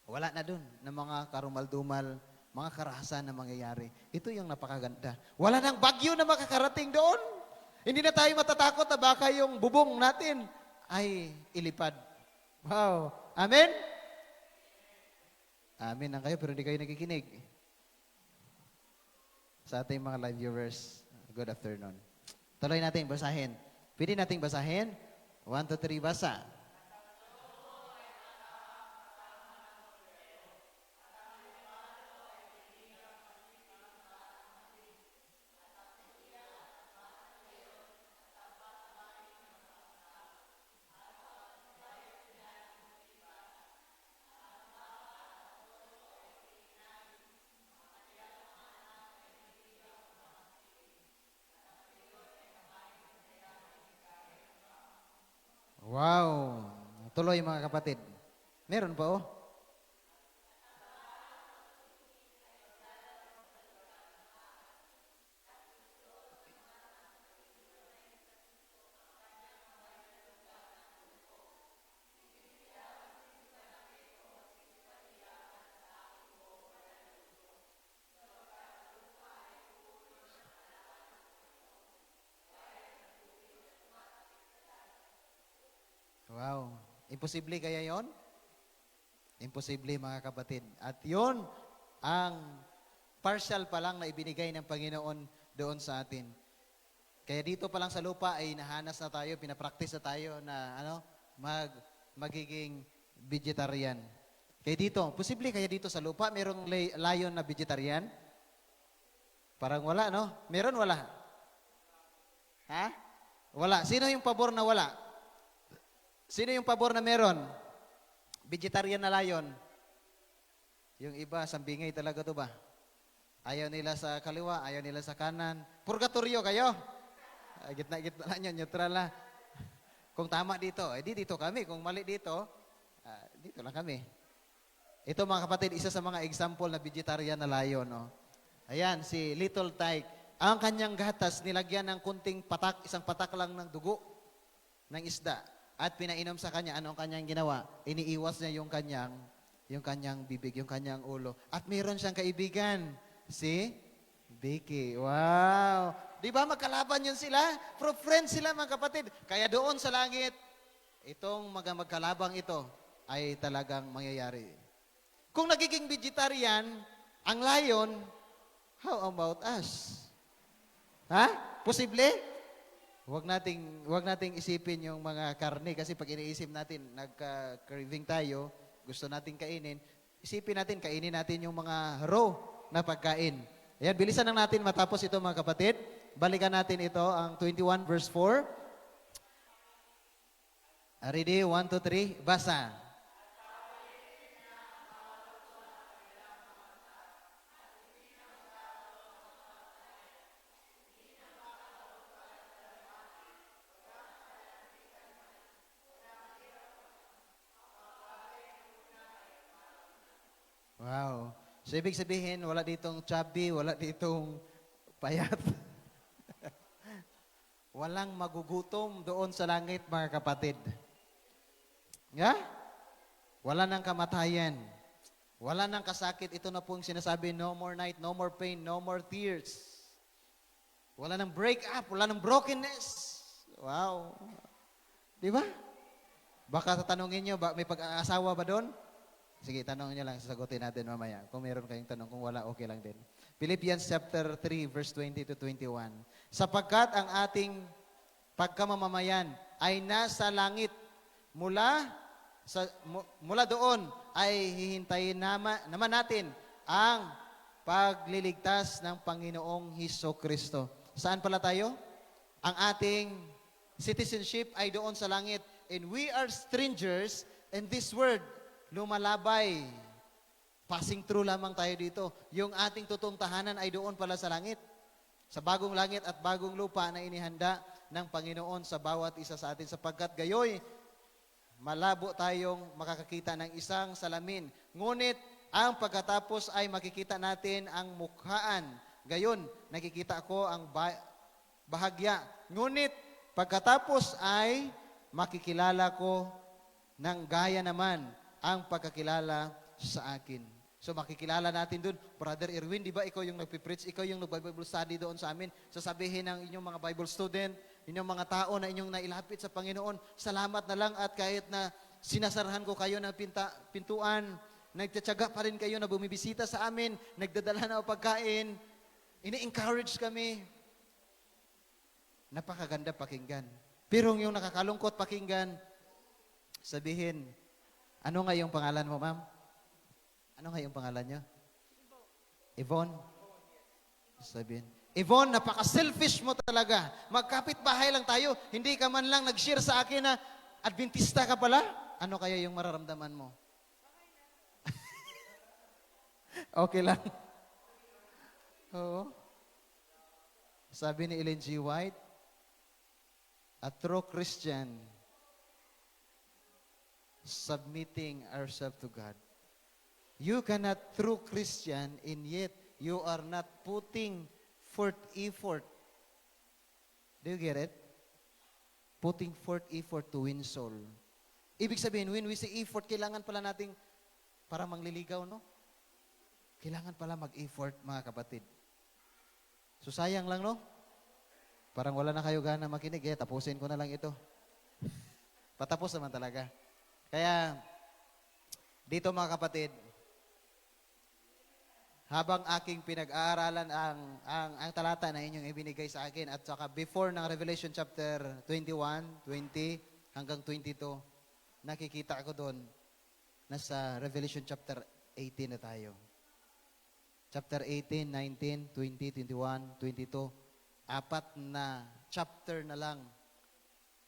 Wala na dun ng mga karumal-dumal, mga karahasan na mangyayari. Ito yung napakaganda. Wala nang bagyo na makakarating doon. Hindi na tayo matatakot na baka yung bubong natin ay ilipad. Wow. Amen? Amen lang kayo pero hindi kayo nakikinig. Sa ating mga live viewers, good afternoon. Tuloy natin, basahin. Pwede nating basahin? 1, 2, 3, basa. Wow. Tuloy, mga kapatid. Meron pa, oh. Wow. Imposible kaya yon? Imposible mga kapatid. At yon ang partial pa lang na ibinigay ng Panginoon doon sa atin. Kaya dito pa lang sa lupa ay nahanas na tayo, pinapractice na tayo na magiging vegetarian. Kaya dito, posible kaya dito sa lupa, merong lion na vegetarian? Parang wala, no? Meron, wala? Ha? Wala. Sino yung pabor na wala? Sino yung pabor na meron? Vegetarian na lion. Yung iba, sambingay talaga to ba? Ayaw nila sa kaliwa, ayaw nila sa kanan. Purgatorio kayo? Gitna-gitna nyo, neutral na. Kung tama dito, di dito kami. Kung mali dito, dito lang kami. Ito mga kapatid, isa sa mga example na vegetarian na lion. No? Ayan, si Little Tyke. Ang kanyang gatas, nilagyan ng kunting patak, isang patak lang ng dugo ng isda. At pinainom sa kanya, ano ang kanyang ginawa? Iniiwas niya yung kanyang bibig, yung kanyang ulo. At meron siyang kaibigan, si Vicky. Wow! Di ba magkalaban yun sila? Pro friends sila mga kapatid. Kaya doon sa langit, itong magkalabang ito ay talagang mangyayari. Kung nagiging vegetarian, ang lion, how about us? Ha? Posible? Huwag nating isipin yung mga karne kasi pag iniisip natin, nagka-craving tayo, gusto nating kainin, isipin natin, kainin natin yung mga raw na pagkain. Ayan, bilisan lang natin matapos ito mga kapatid. Balikan natin ito, ang 21 verse 4. Ready? 1, 2, 3. Basa. Wow. So, ibig sabihin, wala ditong chubby, wala ditong payat. Walang magugutom doon sa langit, mga kapatid. Nga? Wala nang kamatayan. Wala nang kasakit. Ito na po yung sinasabi, no more night, no more pain, no more tears. Wala nang break up, wala nang brokenness. Wow. Di ba? Baka tatanungin nyo, may pag-aasawa ba doon? Sige, tanong nyo lang, sasagutin natin mamaya. Kung meron kayong tanong, kung wala, okay lang din. Philippians chapter 3, verse 20 to 21. Sapagkat ang ating pagkamamamayan ay nasa langit, mula doon ay hihintayin naman natin ang pagliligtas ng Panginoong Hesukristo. Saan pala tayo? Ang ating citizenship ay doon sa langit. And we are strangers in this world. Lumalabay. Passing through lamang tayo dito. Yung ating totoong tahanan ay doon pala sa langit. Sa bagong langit at bagong lupa na inihanda ng Panginoon sa bawat isa sa atin. Sapagkat gayoy, malabo tayong makakakita ng isang salamin. Ngunit, ang pagkatapos ay makikita natin ang mukhaan. Gayon, nakikita ko ang bahagya. Ngunit, pagkatapos ay makikilala ko ng gaya naman ang pagkakilala sa akin. So makikilala natin doon, Brother Erwin, di ba ikaw yung nagpipreach, ikaw yung nag-Bible study doon sa amin, sasabihin ng inyong mga Bible student, inyong mga tao na inyong nailapit sa Panginoon, salamat na lang at kahit na sinasarahan ko kayo ng pintuan, nagtatyaga pa rin kayo na bumibisita sa amin, nagdadala na pagkain, ini-encourage kami. Napakaganda pakinggan. Pero yung nakakalungkot pakinggan, sabihin, ano nga yung pangalan mo, ma'am? Ano nga yung pangalan niyo? Yvonne? Sabihin, Yvonne, napaka-selfish mo talaga. Magkapit-bahay lang tayo. Hindi ka man lang nag-share sa akin na Adventista ka pala. Ano kaya yung mararamdaman mo? Okay lang. Oo. Sabi ni Ellen G. White, a true Christian submitting ourselves to God. You cannot true Christian and yet you are not putting forth effort. Do you get it? Putting forth effort to win soul. Ibig sabihin, when we say effort, kailangan pala nating para mangliligaw, no? Kailangan pala mag-effort, mga kapatid. So sayang lang, no? Parang wala na kayo gana makinig, tapusin ko na lang ito. Patapos naman talaga. Kaya, dito mga kapatid, habang aking pinag-aaralan ang talata na inyong ibinigay sa akin at saka before ng Revelation chapter 21, 20 hanggang 22, nakikita ko doon nasa Revelation chapter 18 na tayo. Chapter 18, 19, 20, 21, 22. 4 na chapter na lang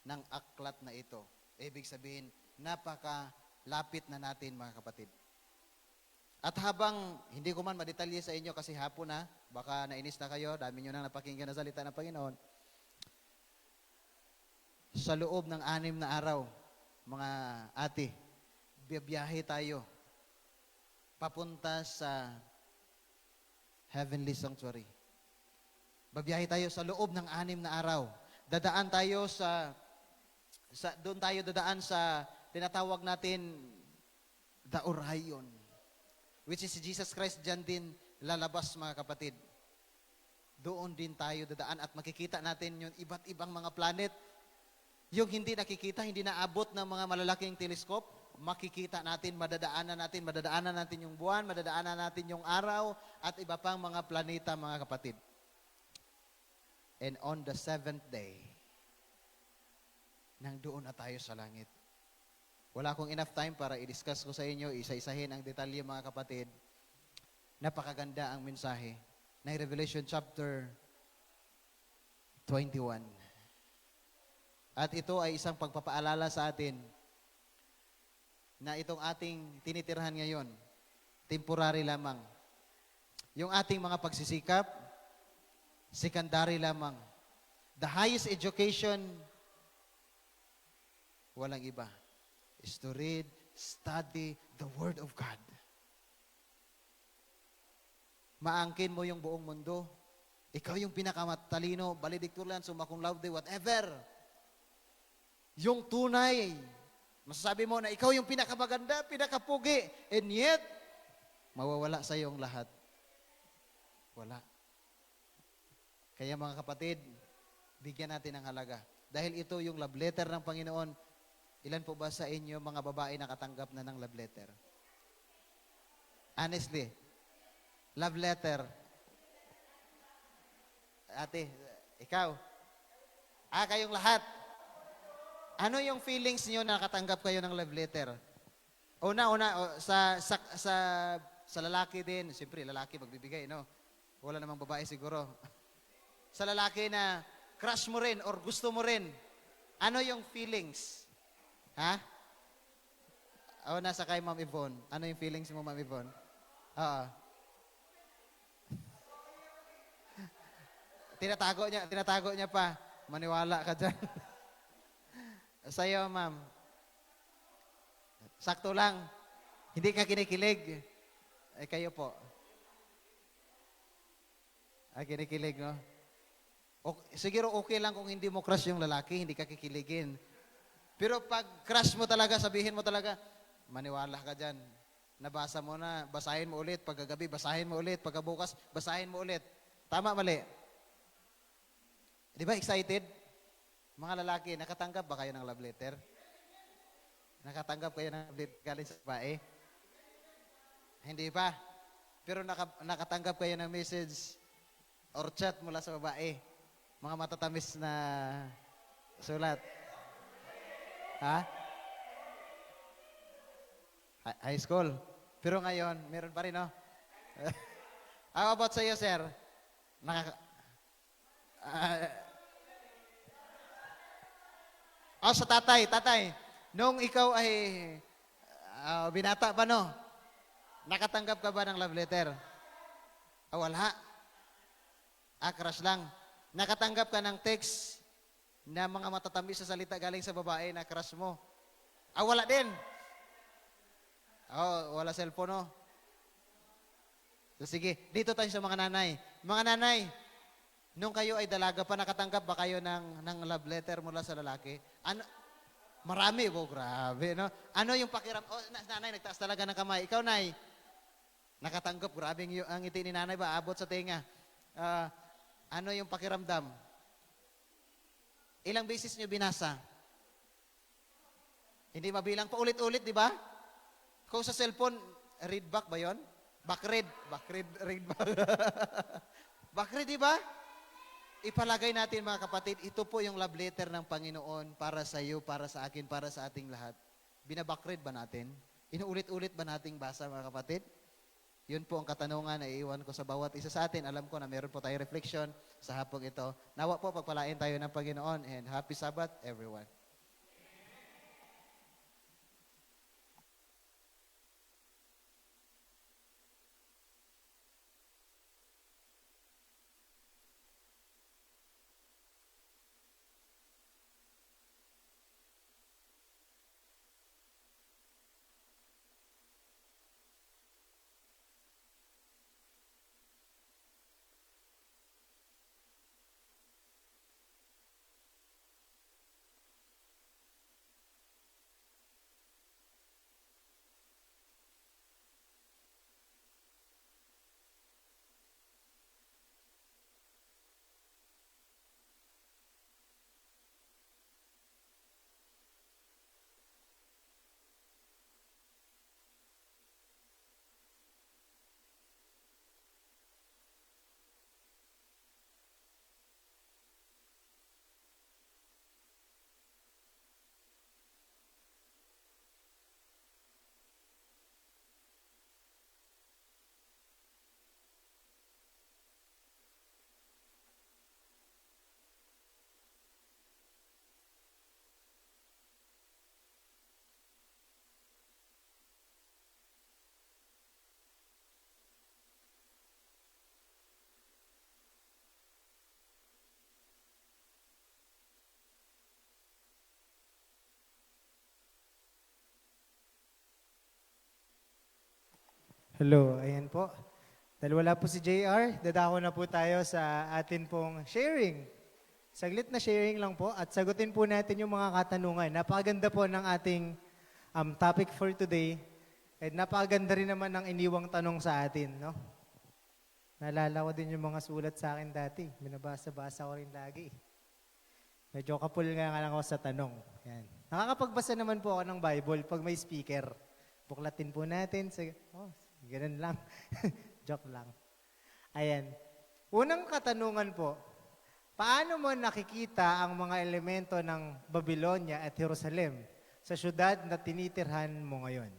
ng aklat na ito. Ibig sabihin, napakalapit na natin mga kapatid. At habang hindi ko man madetalye sa inyo kasi hapon na, baka nainis na kayo, dami nyo nang napakinggan na salita ng Panginoon. Sa loob ng 6 na araw, mga ate, biyahe tayo papunta sa Heavenly Sanctuary. Babiyahe tayo sa loob ng 6 na araw. Dadaan tayo doon tayo dadaan sa tinatawag natin the Orion, which is Jesus Christ. Diyan din lalabas mga kapatid. Doon din tayo dadaan at makikita natin yung iba't ibang mga planet. Yung hindi nakikita, hindi naabot ng mga malalaking telescope, makikita natin, madadaanan natin yung buwan, madadaanan natin yung araw, at iba pang mga planeta mga kapatid. And on the 7th day, nang doon na tayo sa langit. Wala akong enough time para i-discuss ko sa inyo, isa-isahin ang detalye mga kapatid. Napakaganda ang mensahe ng Revelation chapter 21. At ito ay isang pagpapaalala sa atin na itong ating tinitirhan ngayon, temporary lamang. Yung ating mga pagsisikap, secondary lamang. The highest education, walang iba, is to read, study the Word of God. Maangkin mo yung buong mundo. Ikaw yung pinakamatalino, valedictorian, summa cum laude, whatever. Yung tunay, masasabi mo na ikaw yung pinakamaganda, pinakapugi, and yet, mawawala sa iyo ang lahat. Wala. Kaya mga kapatid, bigyan natin ng halaga. Dahil ito yung love letter ng Panginoon. Ilan po ba sa inyo mga babae nakatanggap na ng love letter? Honestly, love letter. Ate, ikaw. Kayong lahat. Ano yung feelings niyo na nakatanggap kayo ng love letter? Sa lalaki din, siyempre lalaki magbibigay, no? Wala namang babae siguro. Sa lalaki na crush mo rin or gusto mo rin, ano yung feelings? Ha? Nasa kay Ma'am Yvonne. Ano yung feelings mo, Ma'am Yvonne? Oo. Tinatago niya pa. Maniwala ka dyan. Sa'yo, ma'am. Sakto lang. Hindi ka kinikilig. Kayo po. Kinikilig, no? Siguro okay lang kung hindi mo crush yung lalaki, hindi ka kikiligin. Pero pag crush mo talaga, sabihin mo talaga, maniwala ka dyan. Nabasa mo na, basahin mo ulit. Pagkagabi, basahin mo ulit. Pagkabukas, basahin mo ulit. Tama, mali? Di ba excited? Mga lalaki, nakatanggap ba kayo ng love letter? Nakatanggap kayo ng love letter galing sa babae? Hindi pa. Pero nakatanggap kayo ng message or chat mula sa babae. Mga matatamis na sulat. Ha? High school. Pero ngayon, meron pa rin, no? How about sa iyo, sir? Sa tatay. Nung ikaw ay binata pa, no? Nakatanggap ka ba ng love letter? Wala. Crush lang. Nakatanggap ka ng text na mga matatamis sa salita galing sa babae na crush mo? Wala din. Wala cellphone, no? So, sige, dito tayo sa mga nanay. Mga nanay, nung kayo ay dalaga pa, nakatanggap ba kayo ng love letter mula sa lalaki? Ano? Marami. Grabe, no? Ano yung pakiram? Nanay, nagtaas talaga ng kamay. Ikaw, nay, nakatanggap. Grabe ang ngiti ni nanay ba? Abot sa tenga. Ano yung pakiramdam? Ilang beses nyo binasa? Hindi mabilang pa ulit-ulit, di ba? Kung sa cellphone, read back ba yon? Backread. Backread, read back. Backread, di ba? Ipalagay natin mga kapatid, ito po yung love letter ng Panginoon para sa iyo, para sa akin, para sa ating lahat. Binabackread ba natin? Inuulit-ulit ba nating basa mga kapatid? Yun po ang katanungan na iiwan ko sa bawat isa sa atin. Alam ko na meron po tayong reflection sa hapong ito. Nawa po pagpalain tayo ng Panginoon and happy Sabbath everyone. Hello, ayan po. Dahil wala po si JR, dadako na po tayo sa atin pong sharing. Saglit na sharing lang po at sagutin po natin yung mga katanungan. Napakaganda po ng ating topic for today. At napakaganda rin naman ng iniwang tanong sa atin, no? Naalala ko din yung mga sulat sa akin dati. Binabasa-basa ko rin lagi. Medyo kapul nga lang ako sa tanong. Yan. Nakakapagbasa naman po ako ng Bible pag may speaker. Buklatin po natin. Ganun lang. Joke lang. Ayan. Unang katanungan po, paano mo nakikita ang mga elemento ng Babylonia at Jerusalem sa syudad na tinitirhan mo ngayon?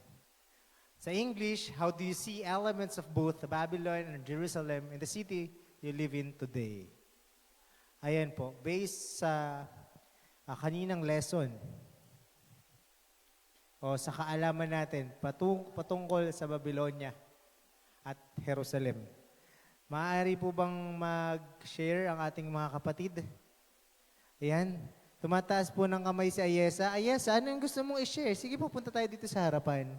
Sa English, how do you see elements of both Babylon and Jerusalem in the city you live in today? Ayan po, based sa kaninang lesson o sa kaalaman natin patungkol sa Babylonia at Jerusalem. Maaari po bang mag-share ang ating mga kapatid? Ayan, tumataas po ng kamay si Ayesa. Ayesa, ano yung gusto mong i-share? Sige po, punta tayo dito sa harapan.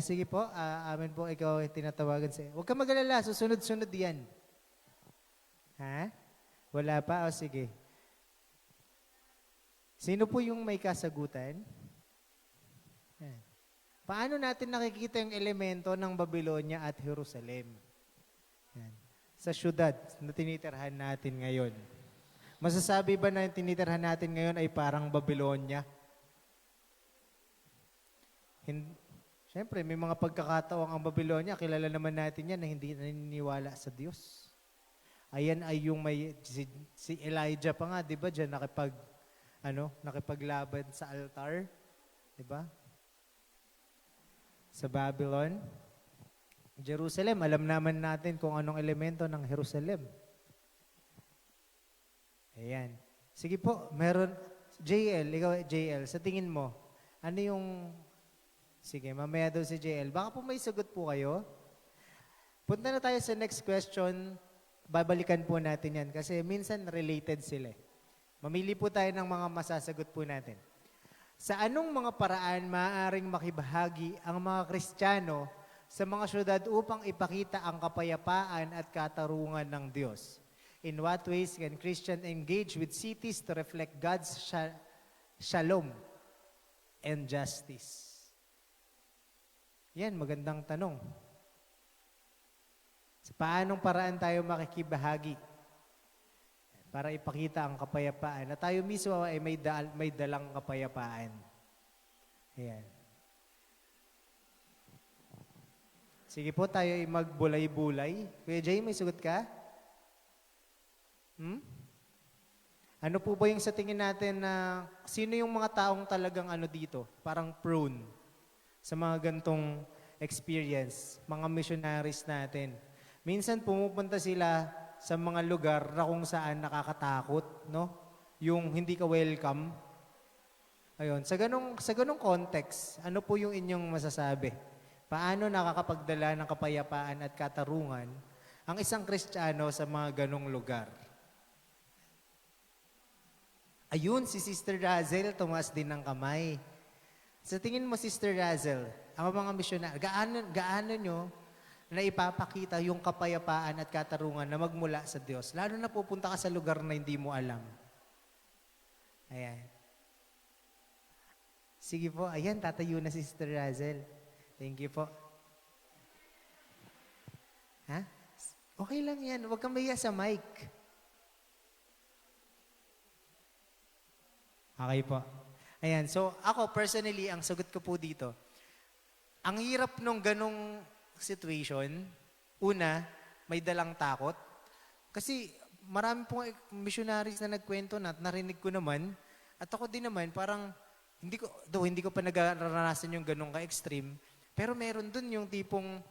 Sige po, amin po ikaw tinatawagan sa iyo. Huwag ka mag-alala, susunod-sunod yan. Ha? Wala pa? O sige. Sino po yung may kasagutan? Yan. Paano natin nakikita yung elemento ng Babylonia at Jerusalem? Yan. Sa syudad na tinitirhan natin ngayon. Masasabi ba na yung tinitirhan natin ngayon ay parang Babylonia? Siyempre, may mga pagkakataong ang Babylonia, kilala naman natin yan na hindi naniniwala sa Diyos. Ayan ay yung may, si Elijah pa nga, di ba, dyan nakipaglaban sa altar. Di ba? Sa Babylon. Jerusalem, alam naman natin kung anong elemento ng Jerusalem. Ayan. Sige po, meron, JL, sa tingin mo, ano yung... Sige, mamaya daw si JL. Baka po may sagot po kayo. Punta na tayo sa next question. Babalikan po natin yan kasi minsan related sila. Mamili po tayo ng mga masasagot po natin. Sa anong mga paraan maaaring makibahagi ang mga Kristiyano sa mga syudad upang ipakita ang kapayapaan at katarungan ng Diyos? In what ways can Christian engage with cities to reflect God's shalom and justice? Yan, magandang tanong. Sa paanong paraan tayo makikibahagi para ipakita ang kapayapaan na tayo mismo ay may dalang kapayapaan? Ayan. Sige po, tayo ay magbulay-bulay. Kuya Jay, may sugot ka? Ano po ba yung sa tingin natin na sino yung mga taong talagang ano dito, parang prone sa mga gantong experience, mga missionaries natin. Minsan pumupunta sila sa mga lugar na kung saan nakakatakot, no? Yung hindi ka welcome. Ayun, sa ganong context, ano po yung inyong masasabi? Paano nakakapagdala ng kapayapaan at katarungan ang isang Kristiyano sa mga ganong lugar? Ayun, si Sister Razel, tumaas din ng kamay. Sa tingin mo, Sister Razel, ang mga missionary, gaano nyo na ipapakita yung kapayapaan at katarungan na magmula sa Diyos? Lalo na pupunta ka sa lugar na hindi mo alam. Ayan. Sige po, ayan, tatayo na si Sister Razel. Thank you po. Ha? Okay lang yan, huwag kang mahiya sa mic. Okay po. Ayan, so ako personally, ang sagot ko po dito, ang hirap nung ganong situation, una, may dalang takot. Kasi marami pong missionaries na nagkwento na at narinig ko naman, at ako din naman, parang, hindi ko pa nagaranasan yung ganong ka-extreme, pero meron dun yung tipong,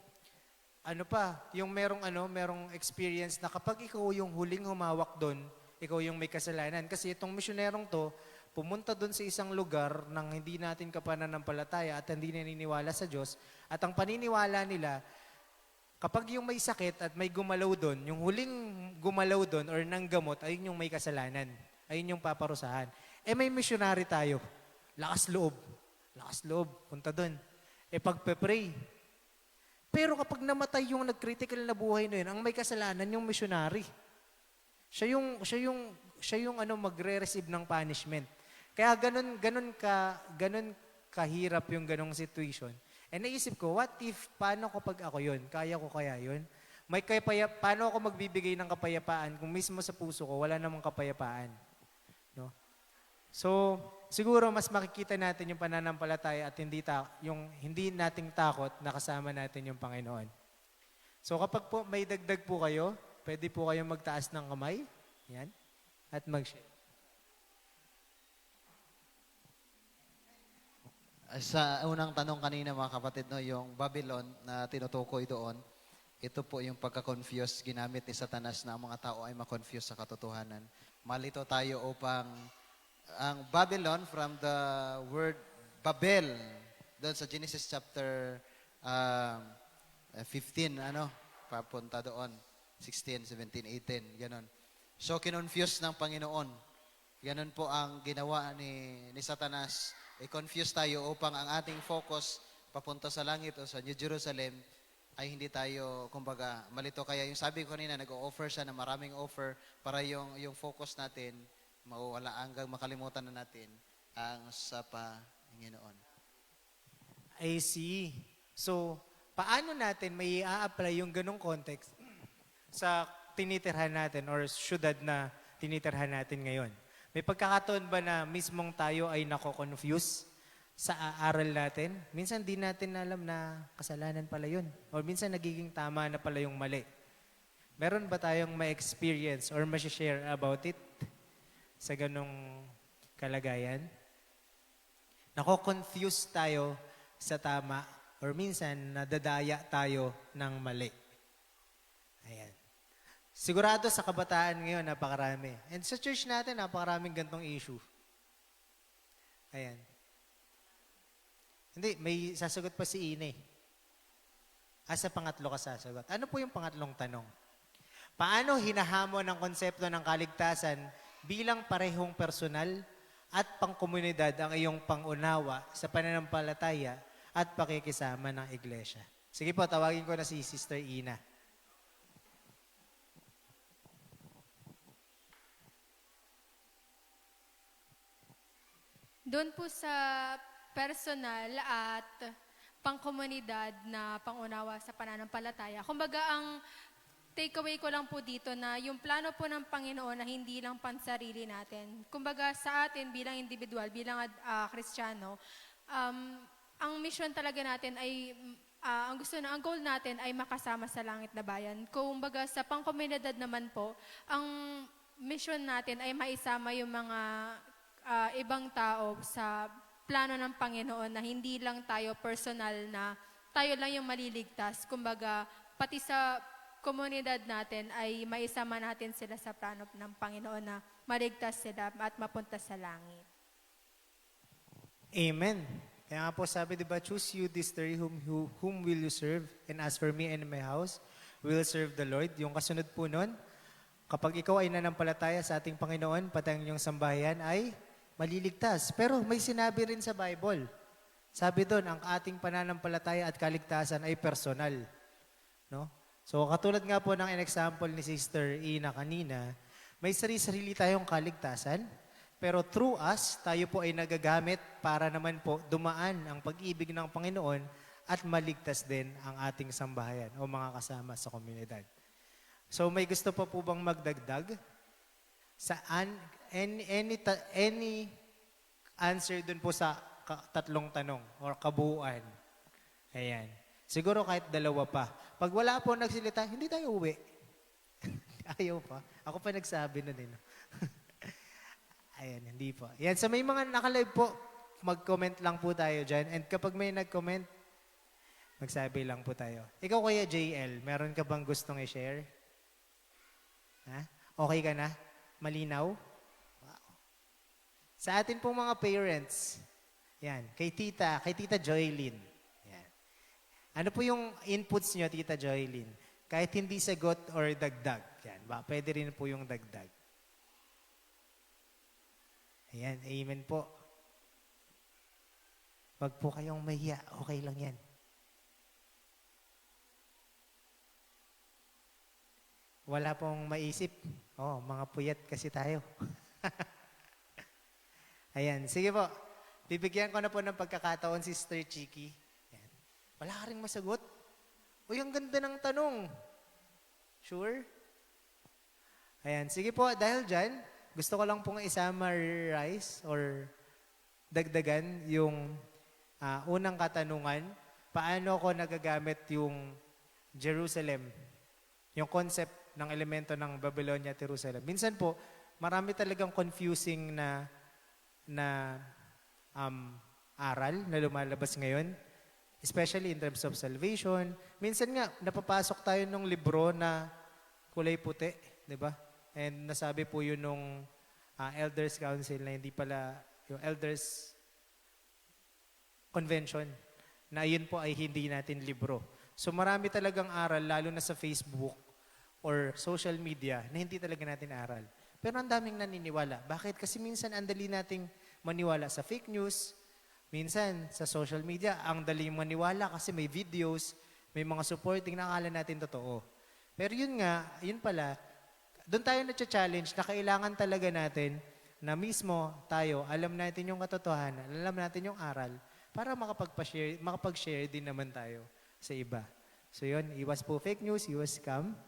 yung merong experience na kapag ikaw yung huling humawak dun, ikaw yung may kasalanan. Kasi itong misyonerong to, pumunta doon sa isang lugar nang hindi natin kapananampalataya at hindi naniniwala sa Diyos. At ang paniniwala nila, kapag yung may sakit at may gumalaw doon, yung huling gumalaw doon or nanggamot, ayun yung may kasalanan. Ayun yung paparusahan. May missionary tayo. Lakas loob. Lakas loob. Punta doon. Pagpe-pray. Pero kapag namatay yung nag-critical na buhay na yun, ang may kasalanan yung missionary. Siya yung magre-receive ng punishment. Kaya ganun kahirap yung ganong situation. Naisip ko, what if, paano kapag ako yun? Kaya ko kaya yun? Paano ako magbibigay ng kapayapaan kung mismo sa puso ko, wala namang kapayapaan? No? So, siguro mas makikita natin yung pananampalataya at yung hindi nating takot na kasama natin yung Panginoon. So, kapag po may dagdag po kayo, pwede po kayong magtaas ng kamay. Yan. At mag-share. Sa unang tanong kanina mga kapatid, no, yung Babylon na tinutukoy doon, ito po yung pagka-confuse ginamit ni Satanas na ang mga tao ay ma-confuse sa katotohanan. Malito tayo upang ang Babylon from the word Babel, doon sa Genesis chapter 15, papunta doon, 16, 17, 18, ganon. So, kinonfuse ng Panginoon. Ganon po ang ginawa ni Satanas. I-confuse tayo upang ang ating focus papunta sa langit o sa New Jerusalem ay hindi tayo, kumbaga, malito. Kaya yung sabi ko kanina, nag-o-offer siya na maraming offer para yung focus natin, mawala hanggang makalimutan na natin ang sa Panginoon. I see. So, paano natin may i-apply yung ganong context sa tinitirhan natin or syudad na tinitirhan natin ngayon? May pagkakataon ba na mismong tayo ay nako-confuse sa aaral natin? Minsan di natin alam na kasalanan pala yun. O minsan nagiging tama na pala yung mali. Meron ba tayong ma-experience or ma-share about it sa ganong kalagayan? Nako-confuse tayo sa tama or minsan nadadaya tayo ng mali. Ayan. Sigurado sa kabataan ngayon, napakarami. And sa church natin, napakaraming gantong issue. Ayan. Hindi, may sasagot pa si Ine. Sa pangatlo ka sasagot. Ano po yung pangatlong tanong? Paano hinahamon ang konsepto ng kaligtasan bilang parehong personal at pangkomunidad ang iyong pangunawa sa pananampalataya at pakikisama ng iglesia? Sige po, tawagin ko na si Sister Ina. Doon po sa personal at pangkomunidad na pangunawa sa pananampalataya. Kumbaga, ang takeaway ko lang po dito na yung plano po ng Panginoon na hindi lang pansarili natin. Kumbaga, sa atin bilang individual, bilang Kristiyano, ang mission talaga natin ay, ang goal natin ay makasama sa langit na bayan. Kung baga sa pangkomunidad naman po, ang mission natin ay maisama yung mga ibang tao sa plano ng Panginoon na hindi lang tayo personal na tayo lang yung maliligtas. Kumbaga, pati sa komunidad natin ay maisama natin sila sa plano ng Panginoon na maligtas sila at mapunta sa langit. Amen. Kaya nga po sabi, di ba, choose you this day whom will you serve? And as for me and my house, we will serve the Lord. Yung kasunod po nun, kapag ikaw ay nanampalataya sa ating Panginoon, pati ang iyong sambahayan ay maliligtas. Pero may sinabi rin sa Bible. Sabi doon, ang ating pananampalataya at kaligtasan ay personal. No? So katulad nga po ng example ni Sister Ina kanina, may sarili-sarili tayong kaligtasan, pero through us, tayo po ay nagagamit para naman po dumaan ang pag-ibig ng Panginoon at maligtas din ang ating sambahayan o mga kasama sa komunidad. So may gusto pa po bang magdagdag? Any answer dun po sa tatlong tanong or kabuuan? Ayan. Siguro kahit dalawa pa. Pag wala po nagsilita, hindi tayo uwi. Ayaw pa. Ako pa nagsabi nun eh. No? Ayan, hindi po. Yan, sa may mga nakalive po, mag-comment lang po tayo dyan. And kapag may nag-comment, magsabi lang po tayo. Ikaw Kuya JL, meron ka bang gustong i-share? Ha? Okay ka na? Malinaw? Wow. Sa atin pong mga parents, yan, kay Tita Joylyn. Yan. Ano po yung inputs nyo, Tita Joylyn? Kahit hindi sagot or dagdag. Yan, pwede rin po yung dagdag. Ayan, amen po. Wag po kayong mahiya, okay lang yan. Wala pong maisip. Mga puyat kasi tayo. Ayan, sige po. Bibigyan ko na po ng pagkakataon si Sister Chiki. Ayan. Wala ka rin masagot? Uy, ang ganda ng tanong. Sure? Ayan, sige po, dahil dyan, gusto ko lang pong i-summarize or dagdagan yung unang katanungan, paano ko nagagamit yung Jerusalem, yung concept ng elemento ng Babylonia at Jerusalem. Minsan po, marami talagang confusing na aral na lumalabas ngayon, especially in terms of salvation. Minsan nga, napapasok tayo nung libro na kulay puti, di ba? And nasabi po yun nung Elders Council na hindi pala yung Elders Convention na yun po ay hindi natin libro. So marami talagang aral, lalo na sa Facebook or social media, na hindi talaga natin aral. Pero ang daming naniniwala. Bakit? Kasi minsan ang dali nating maniwala sa fake news, minsan sa social media, ang dali maniwala kasi may videos, may mga supporting na akala natin totoo. Pero yun nga, yun pala, doon tayo na-challenge na kailangan talaga natin na mismo tayo, alam natin yung katotohanan, alam natin yung aral, para makapag-share din naman tayo sa iba. So yun, iwas po fake news, iwas scam,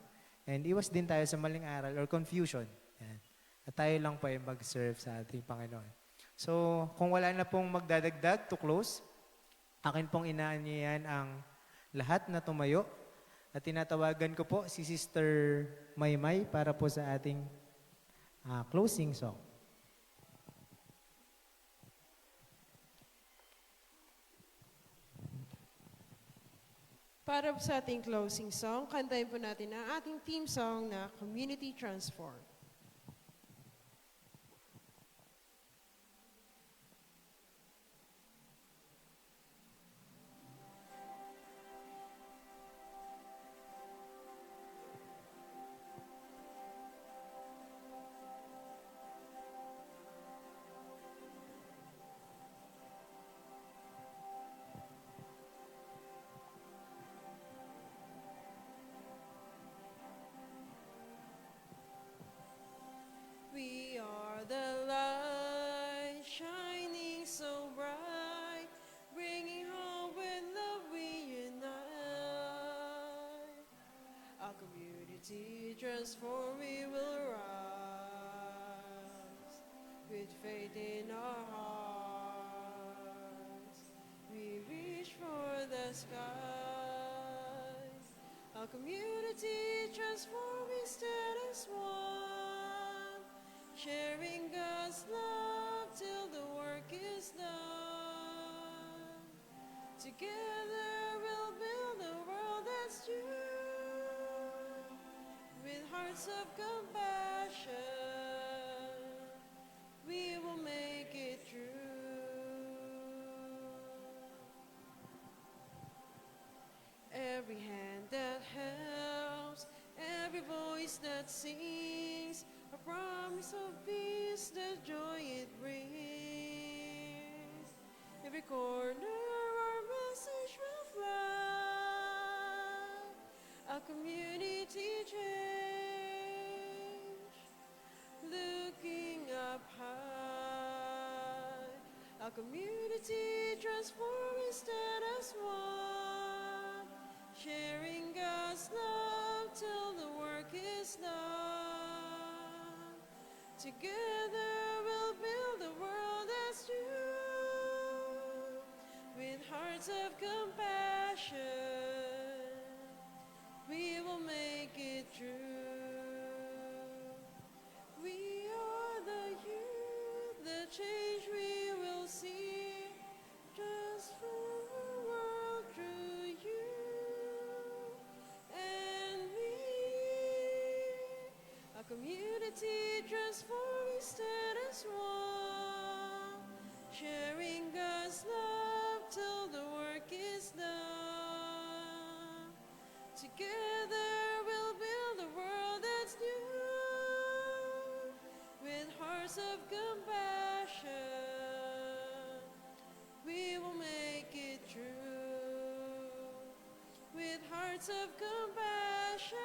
and iwas din tayo sa maling aral or confusion. Yan. At tayo lang po yung mag-serve sa ating Panginoon. So, kung wala na pong magdadagdag to close, akin pong inaanyayan ang lahat na tumayo. At tinatawagan ko po si Sister Maymay para po sa ating closing song. Para sa ating closing song, kantahin po natin ang ating theme song na Community Transform. We are the light shining so bright, bringing hope and love we unite. Our community transform, we will rise with faith in our hearts. skies. A community transforming status one, sharing God's love till the work is done. Together we'll build a world that's true, with hearts of compassion, we will make it true. Every hand that helps, every voice that sings, a promise of peace, the joy it brings. Every corner our message will fly, a community change, looking up high, a community transforming status one, sharing God's love till the work is done. Together we'll build a world that's true, with hearts of compassion, we will make it true. We are the youth, the change we will see, transform the world through you and me. A community transforming status one, sharing God's love till the work is done. Together we'll build a world that's new, with hearts of compassion, we will make it true. With hearts of compassion,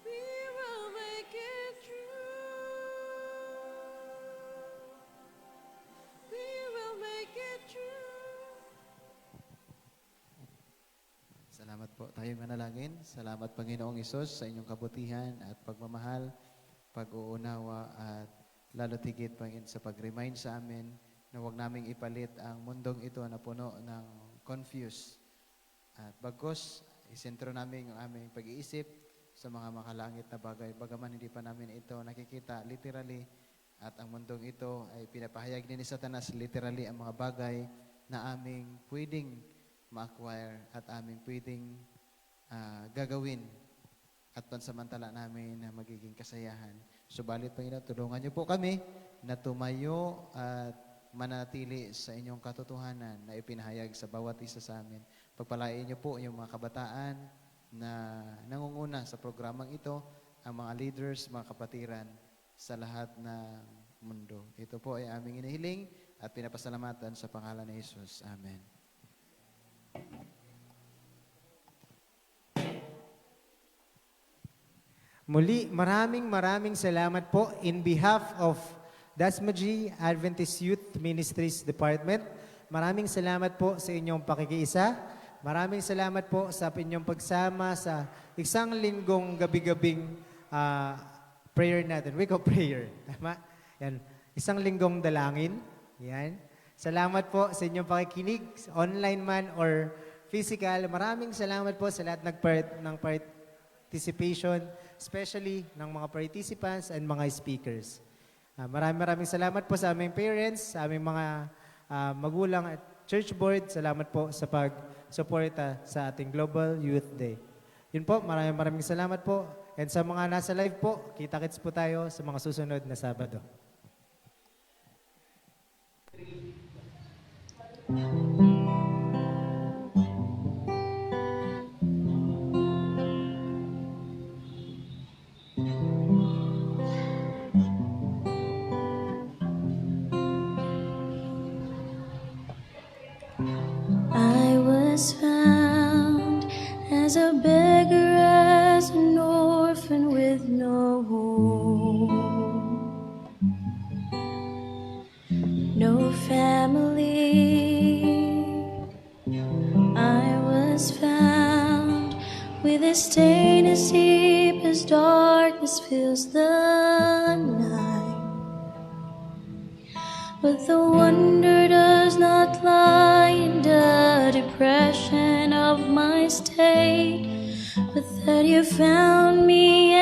we will make it true. We will make it true. Salamat po. Tayo manalangin. Salamat Panginoong Isus sa inyong kabutihan at pagmamahal, pag-uunawa at lalo tigit Panginoon sa pag-remind sa amin na huwag naming ipalit ang mundong ito na puno ng confused. At bagkus, isentro namin ang aming pag-iisip sa mga makalangit na bagay. Bagaman hindi pa namin ito nakikita literally at ang mundong ito ay pinapahayag din ni Satanas literally ang mga bagay na aming pwedeng ma-acquire at aming pwedeng gagawin at pansamantala namin na magiging kasayahan. Subalit, Panginoon, tulungan niyo po kami na tumayo at manatili sa inyong katotohanan na ipinahayag sa bawat isa sa amin. Pagpalain niyo po yung mga kabataan na nangunguna sa programang ito, ang mga leaders, mga kapatiran sa lahat ng mundo. Ito po ay aming inihiling at pinapasalamatan sa pangalan ni Jesus. Amen. Muli, maraming salamat po in behalf of Dasmaji Adventist Youth Ministries Department. Maraming salamat po sa inyong pakikiisa. Maraming salamat po sa inyong pagsama sa isang linggong gabi-gabing prayer natin. We call prayer. Tama? Yan. Isang linggong dalangin. Yan. Salamat po sa inyong pakikinig, online man or physical. Maraming salamat po sa lahat ng participation, especially ng mga participants and mga speakers. Maraming salamat po sa aming parents, sa aming mga magulang at church board. Salamat po sa pag-suporta sa ating Global Youth Day. Yun po, maraming salamat po. And sa mga nasa live po, kita-kits po tayo sa mga susunod na Sabado. I was found as a beggar, as an orphan with no home, no family. I was found with a stain as deep as darkness fills the night. But the wonder does not lie in darkness. state, but that you found me